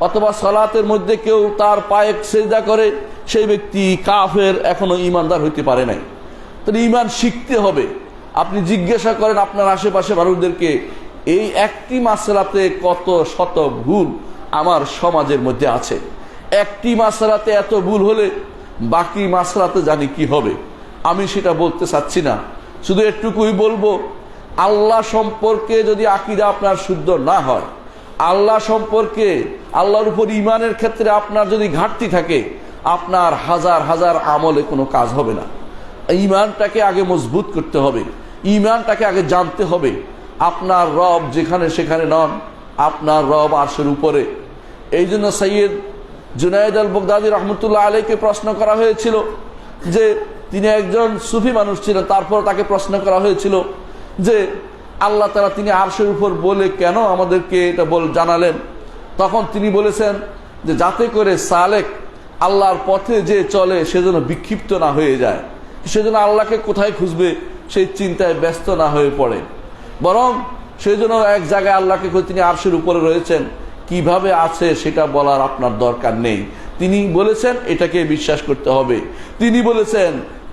অথবা সালাতের মধ্যে কেউ তার পায়ে সেজদা করে, সেই ব্যক্তি কাফের, এখনো ঈমানদার হইতে পারে নাই। তাহলে ঈমান শিখতে হবে। আপনি জিজ্ঞাসা করেন আপনার আশেপাশে মানুষদেরকে, এই একটি মাসলাতে কত শত ভুল আমার সমাজের মধ্যে আছে। একটি মাসলাতে এত ভুল হলে বাকি মাসলাতে জানি কি হবে। আমি সেটা বলতে চাচ্ছি না, শুধু এটুকুই বলবো, আল্লাহ সম্পর্কে যদি আকীদা আপনার শুদ্ধ না হয়, আল্লাহ সম্পর্কে, আল্লাহর উপর ঈমানের ক্ষেত্রে আপনার যদি ঘাটতি থাকে, আপনার হাজার হাজার আমলে কোনো কাজ হবে না। ঈমানটাকে আগে মজবুত করতে হবে, ঈমানটাকে আগে জানতে হবে। আপনার রব যেখানে সেখানে নন, আপনার রব আরশের উপরে। এই জন্য সৈয়দ জুনায়েদ আল বাগদাদী রহমতুল্লাহ আলাইকে প্রশ্ন করা হয়েছিল যে তিনি একজন সুফি মানুষ ছিলেন, তারপর তাকে প্রশ্ন করা হয়েছিল যে আল্লাহ তাআলা তিনি আরশের উপর বলে কেন আমাদেরকে এটা জানালেন। তখন তিনি বলেছেন যে যাতে করে সালেক আল্লাহর পথে যে চলে সেজন্য বিক্ষিপ্ত না হয়ে যায়, সেজন্য আল্লাহকে কোথায় খুঁজবে সেই চিন্তায় ব্যস্ত না হয়ে পড়ে, বরং সেজন্য এক জায়গায় আল্লাহকে তিনি আরশের উপরে রয়েছেন, কিভাবে আছে সেটা বলার আপনার দরকার নেই। তিনি বলেছেন এটাকে বিশ্বাস করতে হবে। তিনি বলেছেন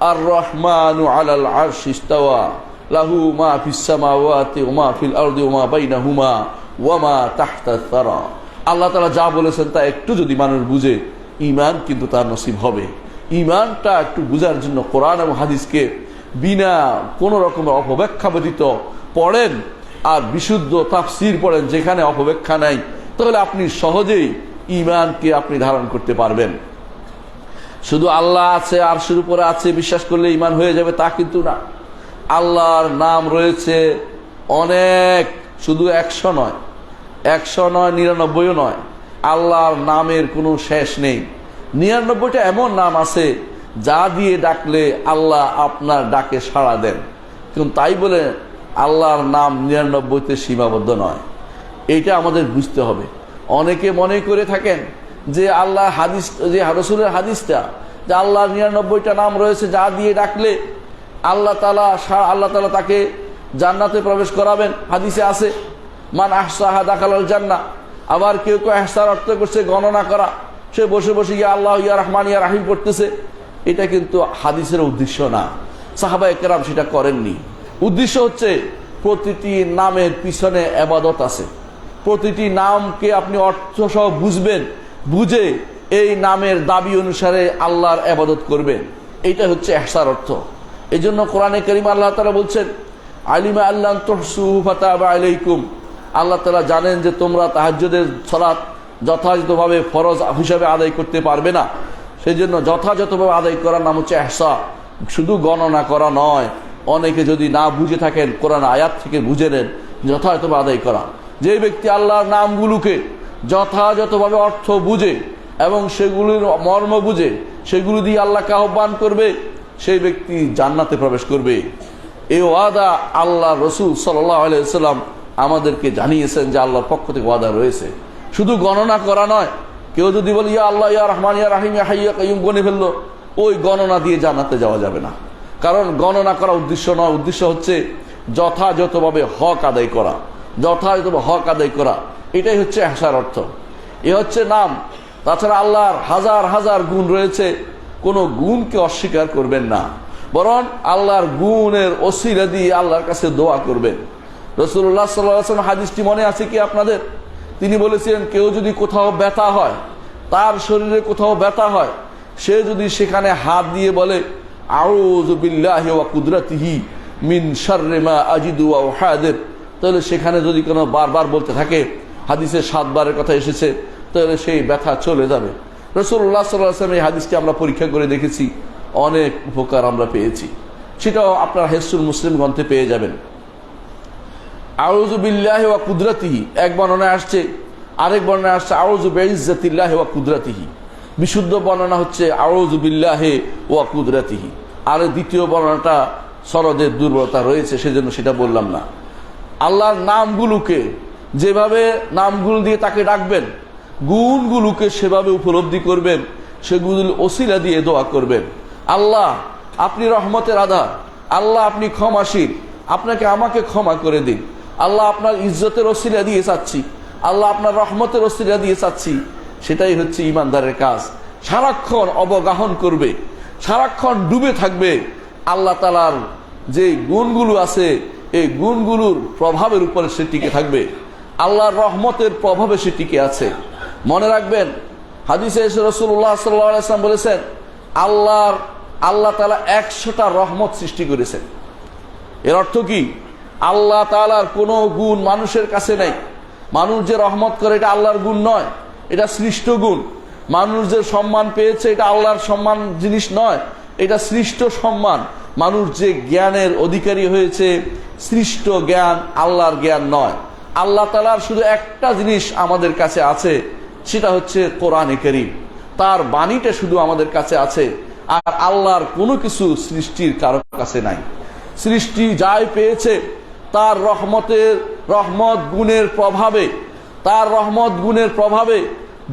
আর রহমানু আলাল আরশি ইস্তাওয়া লাহু মা ফিস সামাওয়াতি ওয়া মা ফিল আরদি ওয়া মা বাইনাহুমা ওয়া মা তাহতা সারা। আল্লাহ তাআলা যা বলেছেন তা একটু যদি মানুষ বুঝে, ঈমান কিন্তু তার নসিব হবে। ঈমানটা একটু বুঝার জন্য কোরআন এবং হাদিসকে বিনা কোনো রকমের অপব্যাখ্যা ব্যতীত পড়েন আর বিশুদ্ধ তাফসীর পড়েন, যেখানে অপব্যাখ্যা নাই, তাহলে আপনি সহজেই ঈমানকে আপনি ধারণ করতে পারবেন। শুধু আল্লাহ আছে, আরশের উপরে আছে বিশ্বাস করলে ঈমান হয়ে যাবে তা কিন্তু না। আল্লাহর নাম রয়েছে অনেক, শুধু 100 নয়, 100 নয়, 99ও নয়। আল্লাহর নামের কোনো শেষ নেই। 99টা এমন নাম আছে যা দিয়ে ডাকলে আল্লাহ আপনার ডাকে সাড়া দেন। কিন্তু তাই বলে আল্লাহর নাম 99তে সীমাবদ্ধ নয়, এইটা আমাদের বুঝতে হবে। অনেকে মনে করে থাকেন যে আল্লাহ হাদিস, যে রাসূলের হাদিসটা যে আল্লাহর 99টা নাম রয়েছে যা দিয়ে ডাকলে আল্লাহ তাআলা তাকে জান্নাতে প্রবেশ করাবেন, হাদিসে আছে মান আহসাহা দাখালাল জান্নাহ। আবার কেউ কেউ ইহসার অর্থ করছে গণনা করা, সে বসে বসে ইয়া আল্লাহ ইয়া রহমান ইয়া রাহিম পড়তেছে। এটা কিন্তু হাদিসের উদ্দেশ্য না, সাহাবায়ে কেরাম সেটা করেননি। উদ্দেশ্য হচ্ছে প্রতিটি নামের পিছনে ইবাদত আছে, প্রতিটি নামকে আপনি অর্থ সহ বুঝবেন, বুঝে এই নামের দাবি অনুসারে আল্লাহর ইবাদত করবেন। এইটা হচ্ছে ইহসার অর্থ। এই জন্য কোরআনে কারীম আল্লাহ তাআলা বলছেন আলিমা আল্লাহ তুহসুহু ফাতাবা আলাইকুম। আল্লাহ তাআলা জানেন যে তোমরা তাহাজ্জুদের সালাত যথাযথভাবে ফরজ হিসাবে আদায় করতে পারবে না, সেই জন্য যথাযথভাবে আদায় করার নাম হচ্ছে ইহসা, শুধু গণনা করা নয়। অনেকে যদি না বুঝে থাকেন কোরআন আয়াত থেকে বুঝে নেন যথাযথভাবে আদায় করা। যে ব্যক্তি আল্লাহর নামগুলোকে যথাযথভাবে অর্থ বুঝে এবং সেগুলির মর্ম বুঝে সেগুলো দিয়ে আল্লাহকে আহ্বান করবে, সেই ব্যক্তি জান্নাতে প্রবেশ করবে। এই ওয়াদা আল্লাহ রসুল সাল্লাল্লাহু আলাইহি ওয়াসাল্লাম আমাদেরকে জানিয়েছেন যে আল্লাহর পক্ষ থেকে ওয়াদা রয়েছে। শুধু গণনা করা নয়, কেউ যদি বলে ইয়া আল্লাহ ইয়া রহমান ইয়া রাহিম ইয়া হাইয়্যু ইয়া কাইয়্যুম গণে ফেললো, ওই গণনা দিয়ে জান্নাতে যাওয়া যাবে না। কারণ গণনা করা উদ্দেশ্য নয়, উদ্দেশ্য হচ্ছে যথাযথভাবে হক আদায় করা, যথাযথভাবে হক আদায় করা। এটাই হচ্ছে ইহসার অর্থ, এ হচ্ছে নাম। তাছাড়া আল্লাহর হাজার হাজার গুণ রয়েছে, কোনো গুণকে অস্বীকার করবেন না, বরং আল্লাহর গুণের ওসিলা দিয়ে আল্লাহর কাছে দোয়া করবেন। রাসূলুল্লাহ সাল্লাল্লাহু আলাইহি ওয়াসাল্লাম হাদিসটি মনে আছে কি আপনাদের? তিনি বলেছিলেন কেউ যদি কোথাও ব্যথা হয়, তার শরীরে কোথাও ব্যথা হয়, সে যদি সেখানে হাত দিয়ে বলে আউযু বিল্লাহি ওয়া কুদরাতিহি মিন শাররি মা আজিদু ওয়া উহাদির, তাহলে সেখানে যদি কোনো বারবার বলতে থাকে, হাদিসে 7 বারের কথা এসেছে, তাহলে সেই ব্যথা চলে যাবে। রাসূলুল্লাহ সাল্লাল্লাহু আলাইহি ওয়াসাল্লাম এই হাদিসটি আমরা পরীক্ষা করে দেখেছি, অনেক উপকার আমরা পেয়েছি। সেটাও আপনার হিসনুল মুসলিম গ্রন্থে পেয়ে যাবেন। আউযু বিল্লাহি ওয়া কুদরাতিহি এক বর্ণনায় আসছে, আরেক বর্ণনায় আসছে আউযু বিইজ্জাতিল্লাহি ওয়া কুদরাতিহি। বিশুদ্ধ বর্ণনা হচ্ছে আউযু বিল্লাহি ওয়া কুদরাতিহি। আর দ্বিতীয় বর্ণনাটা সনদের দুর্বলতা রয়েছে, সেজন্য সেটা বললাম না। আল্লাহর নামগুলোকে যেভাবে নামগুলো দিয়ে তাকে ডাকবেন, গুণগুলোকে সেভাবে উপলব্ধি করবেন, সেগুলো ওসিলা দিয়ে দোয়া করবেন। আল্লাহ আপনি রহমতের আধার, আল্লাহ আপনি ক্ষমাশীল, আপনাকে আমাকে ক্ষমা করে দিন। আল্লাহ আপনার ইজ্জতের ওসিলা দিয়ে চাচ্ছি, আল্লাহ আপনার রহমতের ওসিলা দিয়ে চাচ্ছি। সেটাই হচ্ছে ইমানদারের কাজ। সারাক্ষণ অবগাহন করবে, সারাক্ষণ ডুবে থাকবে আল্লাহ তাআলার যে গুণগুলো আছে, এই গুণগুলোর প্রভাবের উপরে সে টিকে থাকবে। আল্লাহর রহমতের প্রভাবে সে টিকে আছে। মনে রাখবেন, হাদিসে এসে রাসূলুল্লাহ সাল্লাল্লাহু আলাইহি ওয়াসাল্লাম বলেছেন, আল্লাহ তাআলা 100টা রহমত সৃষ্টি করেছেন। এর অর্থ কি? আল্লাহ তাআলার কোনো গুণ মানুষের কাছে নাই। মানুষ যে রহমত করে এটা আল্লাহর গুণ নয়, এটা সৃষ্ট গুণ। মানুষ যে সম্মান পেয়েছে এটা আল্লাহর সম্মান জিনিস নয়, এটা সৃষ্ট সম্মান। মানুষ যে জ্ঞানের অধিকারী হয়েছে, সৃষ্ট জ্ঞান, আল্লাহর জ্ঞান নয়। আল্লাহ তাআলার শুধু একটা জিনিস আমাদের কাছে আছে, সেটা হচ্ছে কোরআনে কারীম। তার বাণীটা শুধু আমাদের কাছে আছে, আর আল্লাহর কোনো কিছু সৃষ্টির কারো কাছে নাই। সৃষ্টি যাই পেয়েছে তার রহমত গুণের প্রভাবে, তার রহমত গুণের প্রভাবে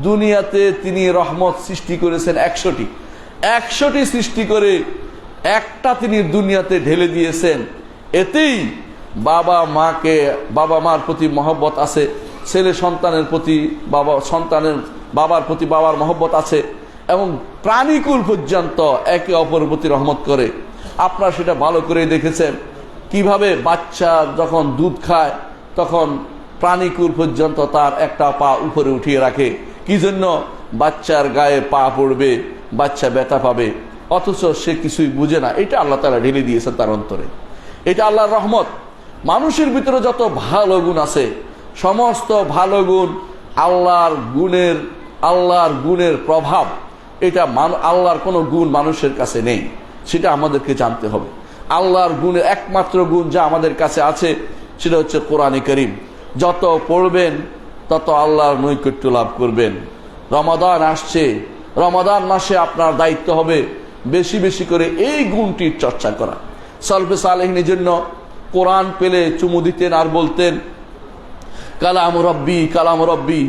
দুনিয়াতে তিনি রহমত সৃষ্টি করেছেন 100টি সৃষ্টি করে একটা তিনি দুনিয়াতে ঢেলে দিয়েছেন। এতেই বাবা মার প্রতি মহব্বত আছে, ছেলে সন্তানের প্রতি বাবার প্রতি বাবার মহব্বত আছে, এবং প্রাণীকুল পর্যন্ত একে অপরের প্রতি রহমত করে। আপনারা সেটা ভালো করে দেখেছেন, কিভাবে বাচ্চা যখন দুধ খায় তখন প্রাণীকুল পর্যন্ত তার একটা পা উপরে উঠিয়ে রাখে। কি জন্য? বাচ্চার গায়ে পা পড়বে, বাচ্চা ব্যথা পাবে, অথচ সে কিছুই বুঝে না। এটা আল্লাহ তাআলা ঢেলে দিয়েছেন তার অন্তরে। এটা আল্লাহর রহমত। মানুষের ভিতরে যত ভালো গুণ আছে, সমস্ত ভালো গুণ আল্লাহর গুণের প্রভাব। এটা আল্লাহর কোনো গুণ মানুষের কাছে নেই, সেটা আমাদেরকে জানতে হবে। আল্লাহর গুণের একমাত্র গুণ যা আমাদের কাছে আছে সেটা হচ্ছে কোরআনে কারীম। যত পড়বেন তত আল্লাহর নৈকট্য লাভ করবেন। রমাদান আসছে, রমাদান মাসে আপনার দায়িত্ব হবে বেশি বেশি করে এই গুণটির চর্চা করা। সালফে সালেহিনের জন্য কোরআন পেলে চুমু দিতেন আর বলতেন, কালাম রব্বি,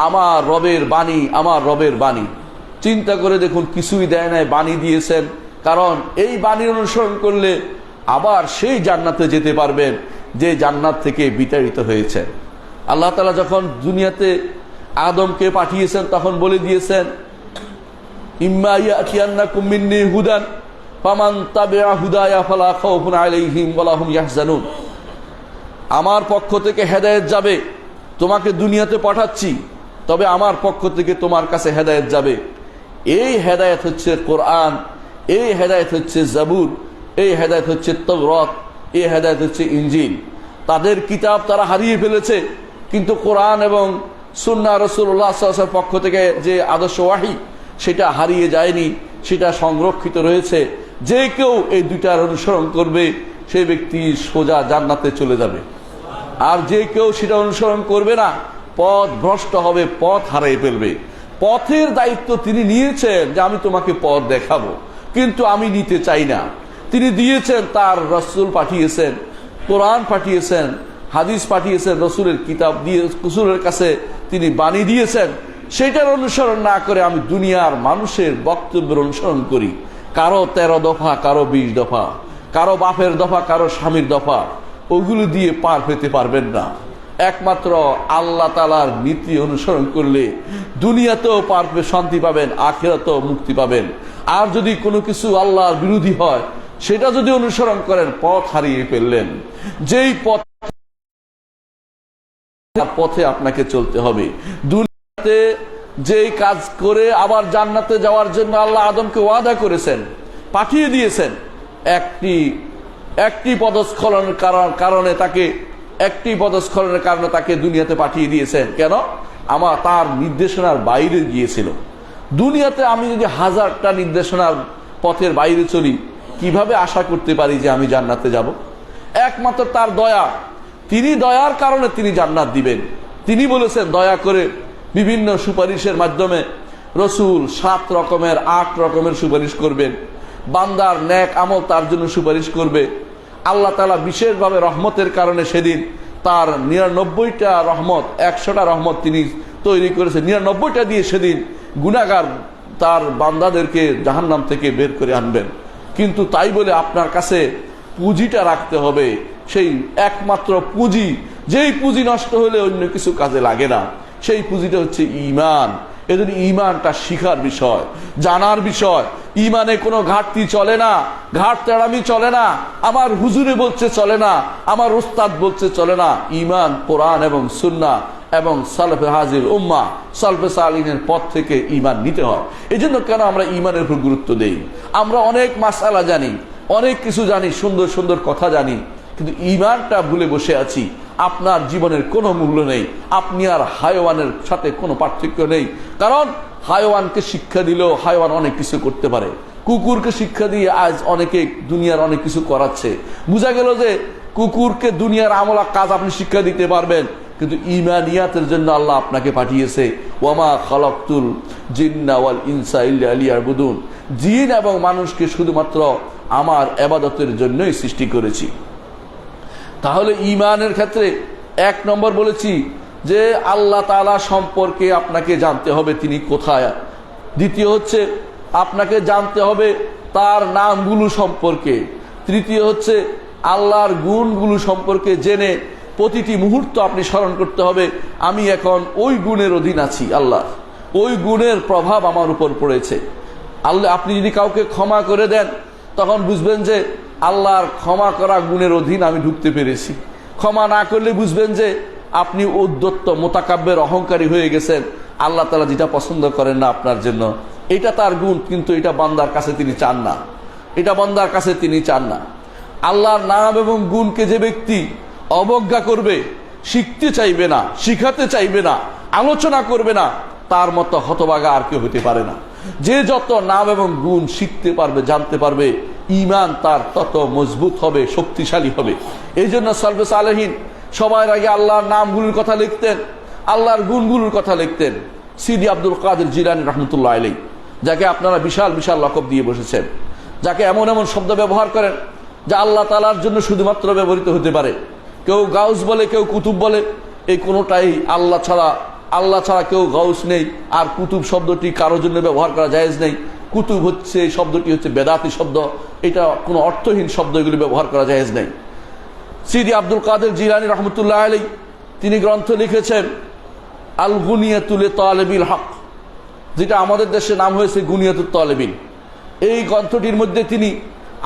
আমার রবের বাণী, আমার রবের বাণী। চিন্তা করে দেখুন, কিছুই দেয় নাই, বাণী দিয়েছেন। কারণ এই বাণীর অনুসরণ করলে আবার সেই জান্নাতে যেতে পারবেন যে জান্নাত থেকে বিতাড়িত হয়েছে। আল্লাহ তাআলা যখন দুনিয়াতে আদমকে পাঠিয়েছেন তখন বলে দিয়েছেন, ইম্মা ইয়াতিয়ান্নাকুম মিন্নী হুদান ফামান তাবিআ হুদায়া ফালা খাউফুন আলাইহিম ওয়ালা হুম ইয়াহজানুন। আমার পক্ষ থেকে হেদায়েত যাবে, তোমাকে দুনিয়াতে পাঠাচ্ছি, তবে আমার পক্ষ থেকে তোমার কাছে হেদায়েত যাবে। এই হেদায়েত হচ্ছে কোরআন, এই হেদায়েত হচ্ছে জাবুর, এই হেদায়েত হচ্ছে তাওরাত, এই হেদায়েত হচ্ছে ইনজিল। তাদের কিতাব তারা হারিয়ে ফেলেছে, কিন্তু কোরআন এবং সুন্নাহ রাসূলুল্লাহ সাল্লাল্লাহু আলাইহি ওয়াসাল্লামের পক্ষ থেকে যে আদর্শ ওয়াহী, সেটা হারিয়ে যায়নি, সেটা সংরক্ষিত রয়েছে। যে কেউ এই দুইটার অনুসরণ করবে সেই ব্যক্তি সোজা জান্নাতে চলে যাবে। আর যে কেউ সেটা অনুসরণ করবে না, পথ ভ্রষ্ট হবে, পথ হারিয়ে ফেলবে। পথের দায়িত্ব তিনি নিয়েছেন যে আমি তোমাকে পথ দেখাবো, কিন্তু আমি নিতে চাই না। তিনি দিয়েছেন, তার রাসূল পাঠিয়েছেন, কোরআন পাঠিয়েছেন, হাদিস পাঠিয়েছেন, রাসূলের কিতাব দিয়ে রাসূলের কাছে তিনি বাণী দিয়েছেন। সেটার অনুসরণ না করে আমি দুনিয়ার মানুষের বক্তব্যের অনুসরণ করি। কারো 13 দফা, কারো 20 দফা, কারো বাপের দফা, কারো স্বামীর দফা, ওগুলো দিয়ে পার পেতে পারবেন না। একমাত্র আল্লাহ তাআলার নীতি অনুসরণ করলে দুনিয়াতেও পারবে, শান্তি পাবেন, আখিরাতেও মুক্তি পাবেন। আর যদি কোনো কিছু আল্লাহর বিরোধী হয়, সেটা যদি অনুসরণ করেন, পথ হারিয়ে ফেললেন। যেই পথে আপনাকে চলতে হবে। দুনিয়াতে যেই কাজ করে আবার জান্নাতে যাওয়ার জন্য আল্লাহ আদমকে ওয়াদা করেছেন, পাঠিয়ে দিয়েছেন। একটি পদস্খলনের কারণে তাকে দুনিয়াতে পাঠিয়ে দিয়েছেন। কেন? তার নির্দেশনার বাইরে গিয়েছিল। দুনিয়াতে আমি যদি 1000টা নির্দেশনার পথের বাইরে চলি, কিভাবে আশা করতে পারি যে আমি জান্নাতে যাব? একমাত্র তার দয়া, তিনি দয়ার কারণে তিনি জান্নাত দিবেন। তিনি বলেছেন, দয়া করে বিভিন্ন সুপারিশের মাধ্যমে রসুল 8 রকমের সুপারিশ করবেন। বান্দার নেক আমল তার জন্য সুপারিশ করবে। আল্লাহ তাআলা বিশেষভাবে রহমতের কারণে সেদিন তার 99টা রহমত, 100টা রহমত তিনি তৈরি করেছেন। 99টা দিয়ে সেদিন গুনাহগার তার বান্দাদেরকে জাহান্নাম থেকে বের করে আনবেন। কিন্তু তাই বলে আপনার কাছে পুঁজিটা রাখতে হবে, সেই একমাত্র পুঁজি, যেই পুঁজি নষ্ট হলে অন্য কিছু কাজে লাগে না, সেই পুঁজিটা হচ্ছে ঈমান। এজন্য ঈমানটা শিখার বিষয়, জানার বিষয়। ঈমানে কোনো ঘাটতি চলে না, ঘাটতেড়ামি চলে না, আমার হুজুরে বলছে চলে না, আমার উস্তাদ বলছে চলে না। ঈমান কোরআন এবং সুন্নাহ, এবং সালফে হাজির উম্মাহ সালফে সালিহিনের পথ থেকে ঈমান নিতে হয়। এই জন্য কেন আমরা ঈমানের উপর গুরুত্ব দেই? আমরা অনেক মাসআলা জানি, অনেক কিছু জানি, সুন্দর সুন্দর কথা জানি, কিন্তু ঈমানটা ভুলে বসে আছি। আপনার জীবনের কোনো মূল্য নেই, আপনি আর হায়ওয়ানের সাথে কোনো পার্থক্য নেই। কারণ হায়ওয়ানকে শিক্ষা দিলেও হায়ওয়ান অনেক কিছু করতে পারে। কুকুরকে শিক্ষা দিয়ে আজ অনেকে দুনিয়ার অনেক কিছু করাচ্ছে। বোঝা গেল যে কুকুরকে দুনিয়ার আমলা কাজ আপনি শিক্ষা দিতে পারবেন, কিন্তু ঈমানিয়াতের জন্য আল্লাহ আপনাকে পাঠিয়েছে। ওয়ামা খালাকতুল জিন্না ওয়াল ইনসা ইল্লা লিয়াবুদুন, জিন এবং মানুষকে শুধুমাত্র আমার ইবাদতের জন্যই সৃষ্টি করেছি। তাহলে ঈমানের ক্ষেত্রে 1 নম্বর বলেছি যে আল্লাহ তাআলা সম্পর্কে আপনাকে জানতে হবে তিনি কোথায়। দ্বিতীয় হচ্ছে আপনাকে জানতে হবে তার নামগুলো সম্পর্কে। তৃতীয় হচ্ছে আল্লাহর গুণগুলো সম্পর্কে জেনে প্রতিটি মুহূর্ত আপনি স্মরণ করতে হবে আমি এখন ওই গুণের অধীন আছি, আল্লাহ ওই গুণের প্রভাব আমার উপর পড়েছে। আল্লাহ আপনি যদি কাউকে ক্ষমা করে দেন তখন বুঝবেন যে আল্লাহর ক্ষমা করা গুণের অধীন আমি ঢুকতে পেরেছি। ক্ষমা না করলে বুঝবেন যে আপনি উদ্যত্ত মোতাকাব্বের অহংকারী হয়ে গেছেন। আল্লাহ তাআলা যেটা পছন্দ করেন না আপনার জন্য, এটা তার গুণ, কিন্তু এটা বান্দার কাছে তিনি চান না, এটা বান্দার কাছে তিনি চান না। আল্লাহর নাম এবং গুণকে যে ব্যক্তি অবজ্ঞা করবে, শিখতে চাইবে না, শিখাতে চাইবে না, আলোচনা করবে না, তার মতো হতভাগা আর কেউ হতে পারে না। যে যত নাম এবং গুণ শিখতে পারবে, জানতে পারবে, ঈমান তার তত মজবুত হবে, শক্তিশালী হবে। এই জন্য সালফে সালেহিন সবার আগে আল্লাহর নামগুলোর কথা লিখতেন, আল্লাহর গুণগুলোর কথা লিখতেন। সিদি আব্দুল কাদের জিলানী রহমতুল্লাহ আলাইহি, যাকে আপনারা বিশাল বিশাল লকব দিয়ে বসেছেন, যাকে এমন এমন শব্দ ব্যবহার করেন যা আল্লাহ তাআলার জন্য শুধুমাত্র ব্যবহৃত হতে পারে। কেউ গাউস বলে, কেউ কুতুব বলে, এই কোনোটাই আল্লাহ ছাড়া কেউ গাউস নেই। আর কুতুব শব্দটি কারোর জন্য ব্যবহার করা জায়েজ নেই। কুতুব হচ্ছে, এই শব্দটি হচ্ছে বেদাতি শব্দ, এটা কোনো অর্থহীন শব্দ, এগুলি ব্যবহার করা জায়েজ নেই। সিদি আব্দুল কাদের জিলানী রহমতুল্লাহ আলাইহি তিনি গ্রন্থ লিখেছেন আল গুনিয়াতুল তালিবিল হক, যেটা আমাদের দেশে নাম হয়েছে গুনিয়াতুত তালিবিন। এই গ্রন্থটির মধ্যে তিনি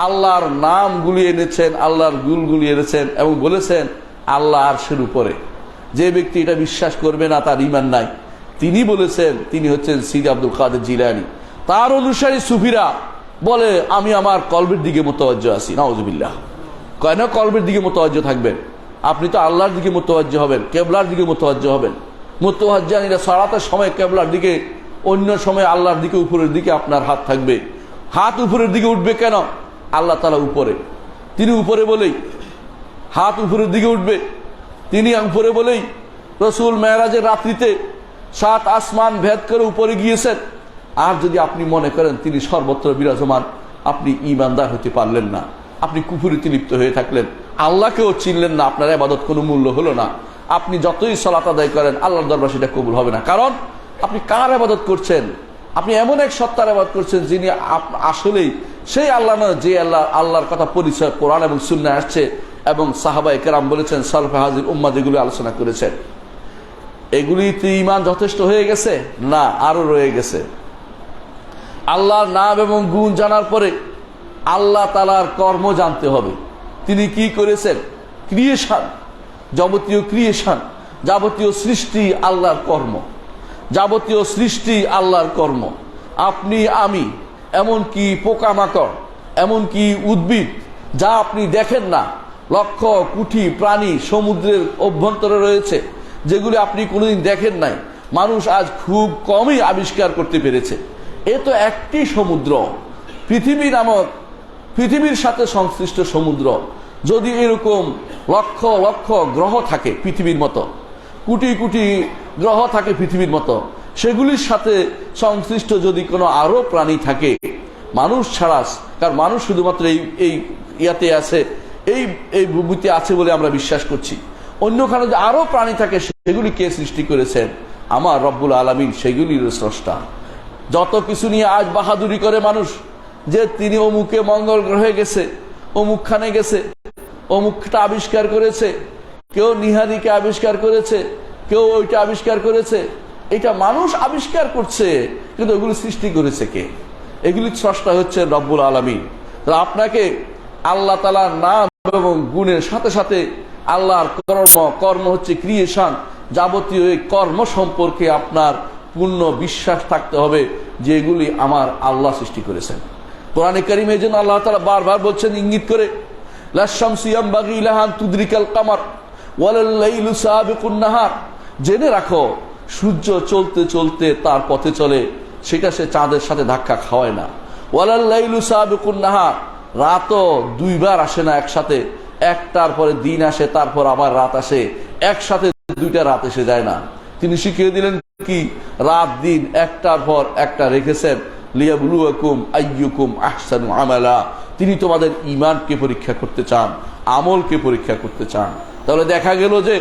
আল্লাহর নামগুলি এনেছেন, আল্লাহর গুণগুলি এনেছেন এবং বলেছেন আল্লাহ আরশের উপরে। যে ব্যক্তি এটা বিশ্বাস করবে না তার ঈমান নাই। তিনি বলেছেন, তিনি হচ্ছেন সিদি আব্দুল কাদের জিলানী। তার অনুসারী সুফিরা বলে আমি আমার কলবের দিকে মুতাওয়াজ্জহ আছি। নাউজুবিল্লাহ। কেন কলবের দিকে মুতাওয়াজ্জহ থাকবেন? আপনি তো আল্লাহর দিকে মুতাওয়াজ্জহ হবেন, কেবলার দিকে মুতাওয়াজ্জহ হবেন। মুতাওয়াজ্জিহিনা সালাতের সময় কেবলার দিকে, অন্য সময় আল্লাহর দিকে, উপরের দিকে আপনার হাত থাকবে। হাত উপরের দিকে উঠবে কেন? আল্লাহ তাআলা উপরে, তিনি উপরে বলেই হাত উপরের দিকে উঠবে। তিনি উপরে বলেই রাসূল মেরাজের রাত্রিতে 7 আসমান ভেদ করে উপরে গিয়েছেন। আর যদি আপনি মনে করেন তিনি সর্বত্র বিরাজমান, আপনি ঈমানদার হতে পারলেন না, আপনি কুফরিতে লিপ্ত হয়ে থাকলেন, আল্লাহকেও চিনলেন না, আপনার ইবাদত কোনো মূল্য হলো না। আপনি যতই সালাত আদায় করেন আল্লাহর দরবারে সেটা কবুল হবে না। কারণ আপনি কার ইবাদত করছেন? আপনি এমন এক সত্তার ইবাদত করছেন যিনি আসলেই সেই আল্লাহ নয় যে আল্লাহর কথা পরিচয় কোরআন এবং সুন্নাহ আসছে এবং সাহাবায়ে কেরাম বলেছেন, সালফে হাজির উম্মাহ যেগুলো আলোচনা করেছেন। এগুলিতে ঈমান যথেষ্ট হয়ে গেছে? না, আরো রয়ে গেছে। আল্লাহর নাম এবং গুণ জানার পরে আল্লাহ তাআলার কর্ম জানতে হবে। তিনি কি করেছেন? ক্রিয়েশন, যাবতীয় ক্রিয়েশন, যাবতীয় সৃষ্টি আল্লাহর কর্ম, যাবতীয় সৃষ্টি আল্লাহর কর্ম। আপনি, আমি, এমনকি পোকামাকড়, এমনকি উদ্ভিদ যা আপনি দেখেন না, লক্ষ কোটি প্রাণী সমুদ্রের অভ্যন্তরে রয়েছে যেগুলি আপনি কোনোদিন দেখেন নাই, মানুষ আজ খুব কমই আবিষ্কার করতে পেরেছে। এ তো একটি সমুদ্র, পৃথিবী নামক, পৃথিবীর সাথে সংশ্লিষ্ট সমুদ্র। যদি এরকম লক্ষ লক্ষ গ্রহ থাকে পৃথিবীর মতো, কোটি কোটি গ্রহ থাকে পৃথিবীর মতো, সেগুলির সাথে সংশ্লিষ্ট যদি কোনো আরো প্রাণী থাকে মানুষ ছাড়া, কারণ মানুষ শুধুমাত্র এই ইয়াতে আছে, এই ভূমিতে আছে বলে আমরা বিশ্বাস করছি। অন্যখানে যে আরো প্রাণী থাকে সেগুলি কে সৃষ্টি করেছেন? আমার রব্বুল আলামিন, সেগুলির স্রষ্টা। যত কিছু নিয়ে আজ বাহাদুরি করে মানুষ যে তিনি অমুকে মঙ্গল গ্রহে গেছে, অমুকখানে গেছে, অমুকটা আবিষ্কার করেছে, কেউ নিহারিকে আবিষ্কার করেছে, কেউ ওইটা আবিষ্কার করেছে। এটা মানুষ আবিষ্কার করছে, কিন্তু এগুলি সৃষ্টি করেছে কে? এগুলি স্রষ্টা হচ্ছে রব্বুল আলামিন। আপনাকে আল্লাহ তাআলার নাম এবং গুণের সাথে সাথে আল্লাহর কর্ম হচ্ছে ক্রিয়েশন, যাবতীয় এই কর্ম সম্পর্কে আপনার পূর্ণ বিশ্বাস থাকতে হবে যে এগুলি আমার আল্লাহ সৃষ্টি করেছেন। কোরআনে কারীমে এই জন্য আল্লাহ তাআলা বারবার বলছেন ইঙ্গিত করে, লা শামসু ইয়ামবাগি লাহা আন তুদরিকাল কামার ওয়ালাল লাইলু সাবিকুন নাহার। জেনে রাখো সূর্য চলতে চলতে তার পথে চলে, সেটা সে চাঁদের সাথে ধাক্কা খাওয়ায় না। ওয়ালাল লাইলু সাবিকুন নাহার, রাতও দুইবার আসে না একসাথে, একটার পরে দিন আসে তারপর আবার রাত আসে, একসাথে দুইটা রাত এসে যায় না। তিনি শিখিয়ে দিলেন কি, রাত দিন একটার পর একটা রেখেছেন, লিয়াবলুয়াকুম আইয়ুকুম আহসানু আমালা। তিনি তোমাদের ঈমানকে পরীক্ষা করতে চান, আমলকে পরীক্ষা করতে চান। তাহলে দেখা গেল যে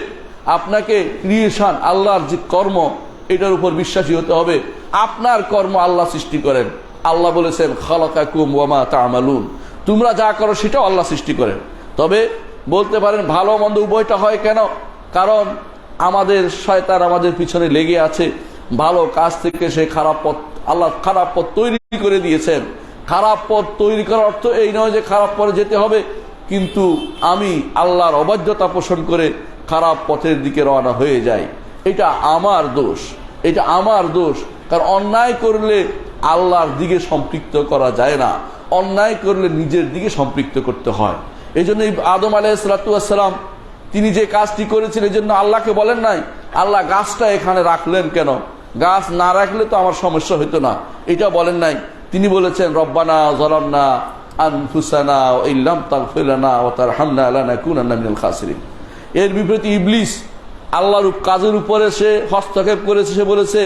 আপনাকে ক্রিয়েশন আল্লাহর যে কর্ম, এটার উপর বিশ্বাসী হতে হবে। আপনার কর্ম আল্লাহ সৃষ্টি করেন। আল্লাহ বলেছেন খালাকাকুম ওয়া মা তা'মালুন, তোমরা যা করো সেটাও আল্লাহ সৃষ্টি করেন। তবে বলতে পারেন ভালো মন্দ উভয়টা হয় কেন? কারণ আমাদের শয়তান আমাদের পিছনে লেগে আছে। ভালো কাজ থেকে সে খারাপ পথ, আল্লাহ খারাপ পথ তৈরি করে দিয়েছেন। খারাপ পথ তৈরি করার অর্থ এই নয় যে খারাপ পথে যেতে হবে, কিন্তু আমি আল্লাহর অবাধ্যতা পোষণ করে খারাপ পথের দিকে রওনা হয়ে যাই। এটা আমার দোষ, এটা আমার দোষ। কারণ অন্যায় করলে আল্লাহর দিকে সম্পৃক্ত করা যায় না, অন্যায় করলে নিজের দিকে সম্পৃক্ত করতে হয়। এই জন্য আদম আলাইহিস সালাম তিনি যে কাজটি করেছিলেন, এই জন্য আল্লাহকে বলেন নাই আল্লাহ গাছটা এখানে রাখলেন কেন, গাছ না রাখলে তো আমার সমস্যা হইতো না, এটা বলেন নাই। তিনি বলেছেন রব্বানা যালামনা আনফুসানা ওয়া ইল্লাম তাগফির লানা ওয়া তারহামনা লানাকুনান্না মিনাল খাসিরিন। এর বিপরীতে ইবলিস আল্লাহর কাজের উপরে সে হস্তক্ষেপ করেছে। সে বলেছে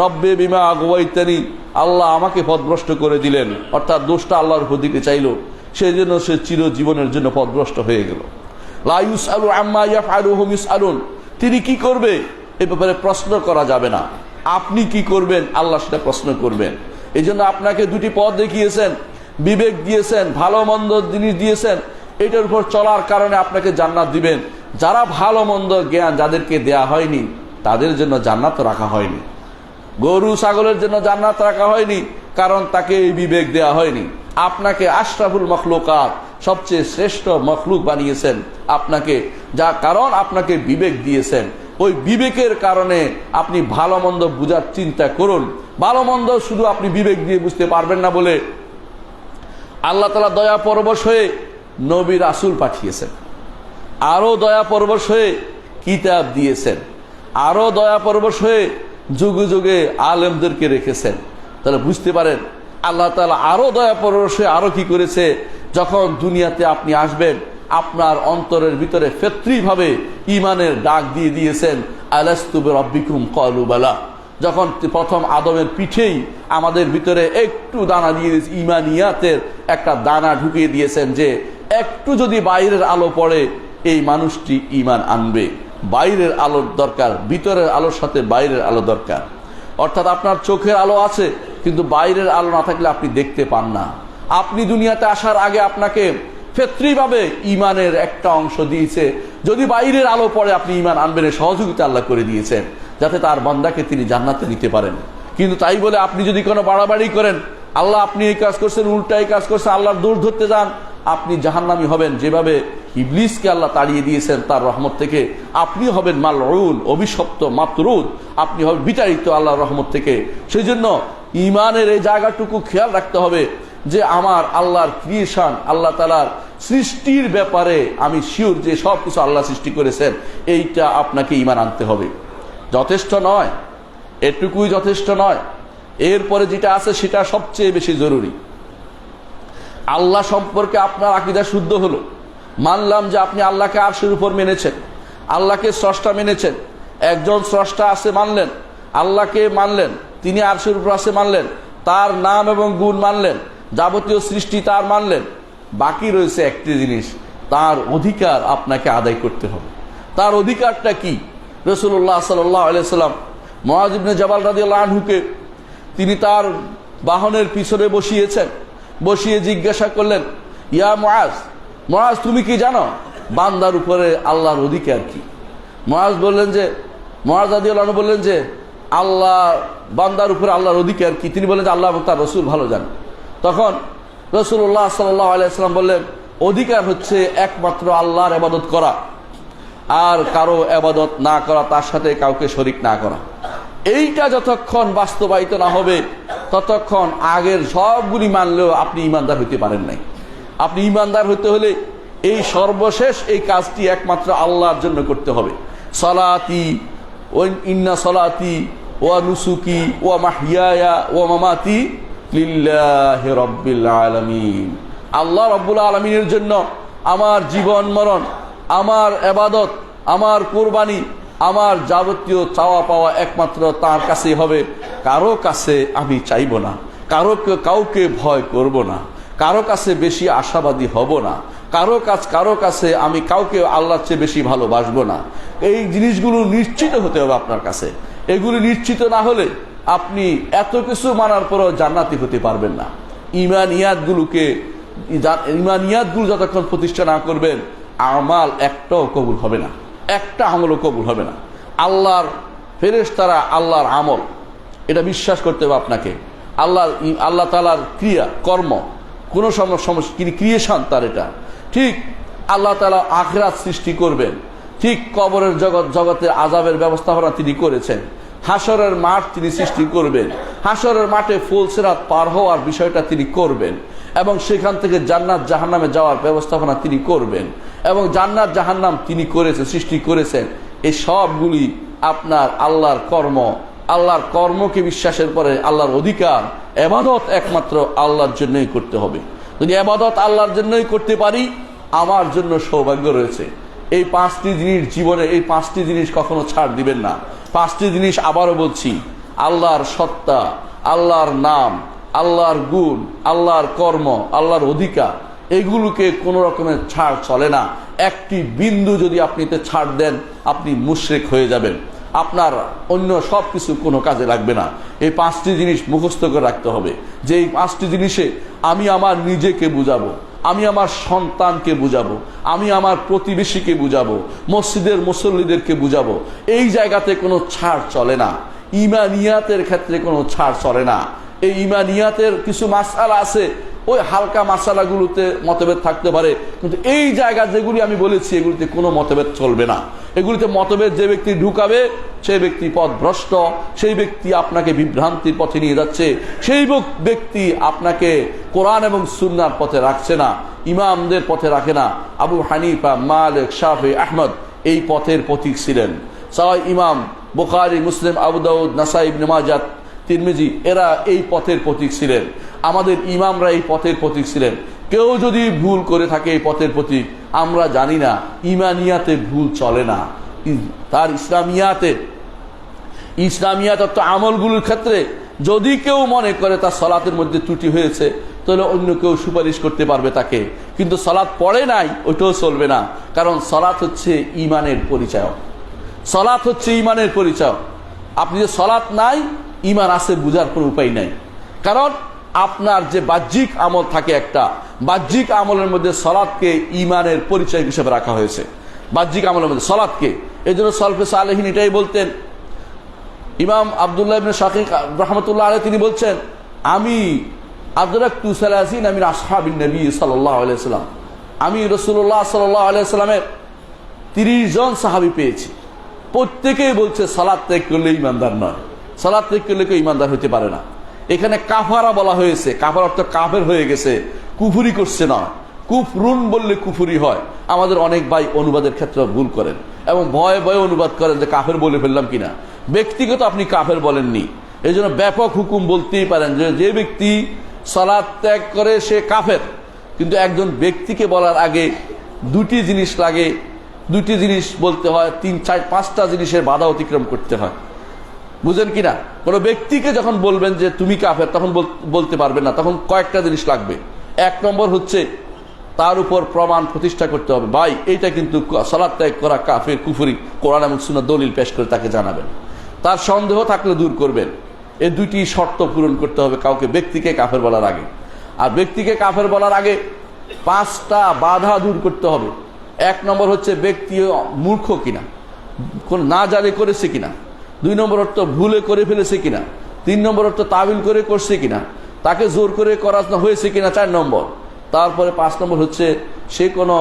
রব্বে বিমা আগওয়াইতানি, আল্লাহ আমাকে পথভ্রষ্ট করে দিলেন, অর্থাৎ দোষটা আল্লাহর উপর দিতে চাইলো। সেই জন্য সে চিরজীবনের জন্য পথভ্রষ্ট হয়ে গেল। লা ইউসআলু আম্মা ইয়াফআলু হুম ইউসআলুন, তিনি কি করবে এ ব্যাপারে প্রশ্ন করা যাবে না। আপনি কি করবেন আল্লাহ সেটা প্রশ্ন করবেন। এই জন্য আপনাকে দুটি পথ দেখিয়েছেন, বিবেক দিয়েছেন, ভালো মন্দ জিনিস দিয়েছেন। এটার উপর চলার কারণে আপনাকে জান্নাত দিবেন। যারা ভালো মন্দ জ্ঞান যাদেরকে দেয়া হয়নি তাদের জন্য জান্নাত রাখা হয়নি। গরু ছাগলের জন্য জান্নাত রাখা হয়নি, কারণ তাকে এই বিবেক দেয়া হয়নি। আপনাকে আশরাফুল মখলুকাত, সবচেয়ে শ্রেষ্ঠ মখলুক বানিয়েছেন আপনাকে, যা কারণ আপনাকে বিবেক দিয়েছেন। ওই বিবেকের কারণে আপনি ভালো মন্দ বুঝার চিন্তা করুন। ভালো মন্দ শুধু আপনি বিবেক দিয়ে বুঝতে পারবেন না বলে আল্লাহ তাআলা দয়া পরবশ হয়ে নবী রাসূল পাঠিয়েছেন, আরো দয়া পরবশ হয়ে কিতাব দিয়েছেন, আরো দয়া পরবশ হয়ে যুগে যুগে আলেমদেরকে রেখেছেন। তাহলে বুঝতে পারেন আল্লাহ তাআলা আরো দয়া পরবশ হয়ে আরো কি করেছে। যখন দুনিয়াতে আপনি আসবেন, আপনার অন্তরের ভিতরে ফিতরিভাবে ঈমানের ডাক দিয়ে দিয়েছেন, আলাস্তু বিরাব্বিকুম ক্বালু বালা। যখন প্রথম আদমের পিঠেই আমাদের ভিতরে একটু দানা দিয়ে ঈমানিয়াতের একটা দানা ঢুকিয়ে দিয়েছেন, যে একটু যদি বাইরের আলো পড়ে এই মানুষটি ঈমান আনবে। বাইরের আলোর দরকার, ভিতরের আলোর সাথে বাইরের আলো দরকার। অর্থাৎ আপনার চোখের আলো আছে, কিন্তু বাইরের আলো না থাকলে আপনি দেখতে পান না। আপনি দুনিয়াতে আসার আগে আপনাকে ফিতরিভাবে ঈমানের একটা অংশ দিয়েছে, যদি বাইরের আলো পড়ে আপনি ঈমান আনবেন, সহযোগিতা আল্লাহ করে দিয়েছেন যাতে তার বান্দাকে তিনি জান্নাতে নিতে পারেন। কিন্তু তাই বলে আপনি যদি কোনো বাড়াবাড়ি করেন, আল্লাহ আপনি এই কাজ করছেন, উল্টা এই কাজ করছেন, আল্লাহর দোষ ধরতে যান, আপনি জাহান্নামী হবেন। যেভাবে ইবলিসকে আল্লাহ তাড়িয়ে দিয়েছেন তার রহমত থেকে, আপনি হবেন মালউন, অভিশপ্ত, মাতরুদ, আপনি হবেন বিতাড়িত আল্লাহর রহমত থেকে। সেই জন্য ঈমানের এই জায়গাটুকু খেয়াল রাখতে হবে যে আমার আল্লাহর ক্রিয়েশন, আল্লাহ তাআলার সৃষ্টির ব্যাপারে আমি শিওর যে সব কিছু আল্লাহ সৃষ্টি করেছেন, এইটা আপনাকে ঈমান আনতে হবে। যথেষ্ট নয়, এটুকুই যথেষ্ট নয়, এরপরে যেটা আছে সেটা সবচেয়ে বেশি জরুরি। আল্লাহ সম্পর্কে আপনার আকীদা শুদ্ধ হলো, মানলাম যে আপনি আল্লাহকে আরশের উপর মেনেছেন, আল্লাহকে স্রষ্টা মেনেছেন, একজন স্রষ্টা আছে মানলেন, আল্লাহকে মানলেন, তিনি আরশের উপর আছে মানলেন, তার নাম এবং গুণ মানলেন, যাবতীয় সৃষ্টি তার মানলেন। বাকি রয়েছে একটি জিনিস, তার অধিকার আপনাকে আদায় করতে হবে। তার অধিকারটা কি? রাসূলুল্লাহ সাল্লাল্লাহু আলাইহি ওয়াসাল্লাম মুআয ইবনে জাবাল রাদিয়াল্লাহু আনহুকে তিনি তার বাহনের পিছনে বসিয়েছেন, বসিয়ে জিজ্ঞাসা করলেন, ইয়া মুআয, মুআয তুমি কি জানো বান্দার উপরে আল্লাহর অধিকার কি? মুআয বললেন যে, মুআয রাদিয়াল্লাহু আনহু বললেন যে আল্লাহ, বান্দার উপরে আল্লাহর অধিকার কি? তিনি বললেন যে আল্লাহ এবং তার রাসূল ভালো জানেন। তখন রাসূলুল্লাহ সাল্লাল্লাহু আলাইহি ওয়াসাল্লাম বললেন, অধিকার হচ্ছে একমাত্র আল্লাহর ইবাদত করা, আর কারো ইবাদত না করা, তার সাথে কাউকে শরীক না করা। এইটা যতক্ষণ বাস্তবায়িত না হবে ততক্ষণ আগের সবগুলি মানলেও আপনি ইমানদার হইতে পারেন নাই। আপনি ইমানদার হইতে হলে এই সর্বশেষ এই কাজটি একমাত্র আল্লাহর জন্য করতে হবে। সলাতি ইন্না সলাতি ওয়া নুসুকি ওয়া মাহইয়ায়া ওয়া মামাতি লিল্লাহি রাব্বিল আলামিন। আল্লাহ রাব্বুল আলামিনের জন্য আমার জীবন মরণ, আমার ইবাদত, আমার কুরবানি, আমার যাবতীয় চাওয়া পাওয়া একমাত্র তার কাছেই হবে। কারো কাছে আমি চাইব না, কাউকে ভয় করব না, কারো কাছে বেশি আশাবাদী হব না, কারো কাছে আমি কাউকে আল্লাহর চেয়ে বেশি ভালোবাসবো না। এই জিনিসগুলো নিশ্চিত হতে হবে আপনার কাছে। এগুলি নিশ্চিত না হলে আপনি এত কিছু মানার পরও জান্নাতি হতে পারবেন না। ইমানিয়াতগুলো যতক্ষণ প্রতিষ্ঠা না করবেন আমাল একটাও কবুল হবে না, একটা আমলও কবুল হবে না। আল্লাহর ফেরেশতারা আল্লাহর আমল, এটা বিশ্বাস করতে হবে আপনাকে। আল্লাহ তাআলার ক্রিয়া কর্ম, কোনো সমস্যা তিনি ক্রিয়েশন তার, এটা ঠিক। আল্লাহ তাআলা আখিরাত সৃষ্টি করবেন, ঠিক কবরের জগতের আযাবের ব্যবস্থাপনা তিনি করেছেন। হাসরের মাঠ তিনি সৃষ্টি করবেন, হাসরের মাঠে ফুল সিরাত পার হওয়ার বিষয়টা তিনি করবেন, এবং সেখান থেকে জান্নাত জাহান্নামে যাওয়ার ব্যবস্থাপনা তিনি করবেন, এবং জান্নাত জাহান্নাম তিনি করেছেন, সৃষ্টি করেছেন। এই সবগুলি আপনার আল্লাহর কর্ম। আল্লাহর কর্মকে বিশ্বাসের পরে আল্লাহর অধিকার, ইবাদত একমাত্র আল্লাহর জন্যই করতে হবে। যদি ইবাদত আল্লাহর জন্যই করতে পারি, আমার জন্য সৌভাগ্য রয়েছে। এই পাঁচটি জিনিস জীবনে, এই পাঁচটি জিনিস কখনো ছাড় দিবেন না। পাঁচটি জিনিস আবারও বলছি, আল্লাহর সত্তা, আল্লাহর নাম, আল্লাহর গুণ, আল্লাহর কর্ম, আল্লাহর অধিকার, এগুলোকে কোনো রকমের ছাড় চলে না। একটি বিন্দু যদি আপনি ছাড় দেন, আপনি মুশরিক হয়ে যাবেন, আপনার অন্য সব কিছু কোনো কাজে লাগবে না। এই পাঁচটি জিনিস মুখস্থ করে রাখতে হবে, যে এই পাঁচটি জিনিসে আমি আমার নিজেকে বুঝাবো, আমি আমার সন্তানকে বুঝাবো, আমি আমার প্রতিবেশীকে বুঝাবো, মসজিদের মুসল্লিদেরকে বুঝাবো। এই জায়গাতে কোনো ছাড় চলে না। ইমানিয়াতের ক্ষেত্রে কোনো ছাড় চলে না। এই ইমানিয়াতের কিছু মাসআলা আছে, ওই হালকা মাসালাগুলোতে মতভেদ থাকতে পারে, কিন্তু এই জায়গা যেগুলি আমি বলেছি এগুলিতে কোনো মতভেদ চলবে না। এগুলিতে মতভেদ যে ব্যক্তি ঢুকাবে সেই ব্যক্তি পথভ্রষ্ট, সেই ব্যক্তি আপনাকে বিভ্রান্তির পথে নিয়ে যাচ্ছে, সেই ব্যক্তি আপনাকে কোরআন এবং সুন্নাহর পথে রাখছে না, ইমামদের পথে রাখে না। আবু হানিফা, মালিক, শাফি, আহমদ এই পথের পথিক ছিলেন। সবাই ইমাম বুখারী, মুসলিম, আবু দাউদ, নাসাই, ইবনে মাজাহ, তিরমিজি, এরা এই পথের পথিক ছিলেন। আমাদের ইমামরা এই পথের পথিক ছিলেন। কেউ যদি ভুল করে থাকে এই পথের পথিক, আমরা জানি না, ইমানিয়াতে ভুল চলে না। তার ইসলামিয়াত অর্থ আমলগুলোর ক্ষেত্রে যদি কেউ মনে করে তার সালাতের মধ্যে ত্রুটি হয়েছে, তাহলে অন্য কেউ সুপারিশ করতে পারবে তাকে, কিন্তু সালাত পড়ে নাই ওইটাও চলবে না। কারণ সালাত হচ্ছে ইমানের পরিচয়, সালাত হচ্ছে ইমানের পরিচয়। আপনি যে সালাত নাই, ইমান আছে বুঝার কোনো উপায় নাই। কারণ আপনার যে বাহ্যিক আমল থাকে, একটা বাহ্যিক আমলের মধ্যে সালাতকে ইমানের পরিচয় হিসেবে রাখা হয়েছে, বাহ্যিক আমলের মধ্যে সালাতকে। এই জন্য সালফে সালেহিন এটাই বলতেন। ইমাম আব্দুল্লাহ ইবনে শাকিক রাহমাতুল্লাহ আলাইহি তিনি বলছেন, আমি আদরাকতু সালাসিন মিন আসহাবিন নবী সাল্লাল্লাহু আলাইহি ওয়াসাল্লাম, আমি রাসূলুল্লাহ সাল্লাল্লাহু আলাইহি ওয়াসাল্লামের 30 জন সাহাবী পেয়েছি, প্রত্যেকেই বলছে সালাত ত্যাগ করলে ইমানদার নয়, সালাত ত্যাগ করলে কেউ ইমানদার হতে পারে না। এখানে কাফারা বলা হয়েছে, কাফার অর্থ কাফের হয়ে গেছে, কুফরি করছে না। কুফরুন বললে কুফরি হয়। আমাদের অনেক ভাই অনুবাদের ক্ষেত্রে ভুল করেন এবং ভয়ে ভয়ে অনুবাদ করেন যে কাফের বলে ফেললাম কিনা। ব্যক্তিগত আপনি কাফের বলেননি, এই জন্য ব্যাপক হুকুম বলতেই পারেন যে ব্যক্তি সালাত ত্যাগ করে সে কাফের। কিন্তু একজন ব্যক্তিকে বলার আগে দুটি জিনিস লাগে, দুটি জিনিস বলতে হয়, 3, 4, 5টা জিনিসের বাধা অতিক্রম করতে হয়, বুঝেন কিনা। কোনো ব্যক্তিকে যখন বলবেন যে তুমি কাফের, তখন বলতে পারবেন না, তখন কয়েকটা জিনিস লাগবে। 1 নম্বর হচ্ছে তার উপর প্রমাণ প্রতিষ্ঠা করতে হবে, ভাই এইটা কিন্তু সালাত ত্যাগ করা কাফের, কুফরি, কোরআন এবং সুন্নাহ দলিল পেশ করে তাকে জানাবেন। তার সন্দেহ থাকলে দূর করবেন। এই দুটি শর্ত পূরণ করতে হবে কাউকে, ব্যক্তিকে কাফের বলার আগে। আর ব্যক্তিকে কাফের বলার আগে 5টা বাধা দূর করতে হবে। 1 নম্বর হচ্ছে ব্যক্তি মূর্খ কিনা, কোন না জানে করেছে কিনা। 2 নম্বর অর্থ ভুলে করে ফেলেছে কিনা। 3 নম্বর অর্থ তাবিল করে করছে কিনা, তাকে জোর করে করা হয়েছে কিনা। 4 নম্বর। তারপরে 5 নম্বর হচ্ছে সে কোনো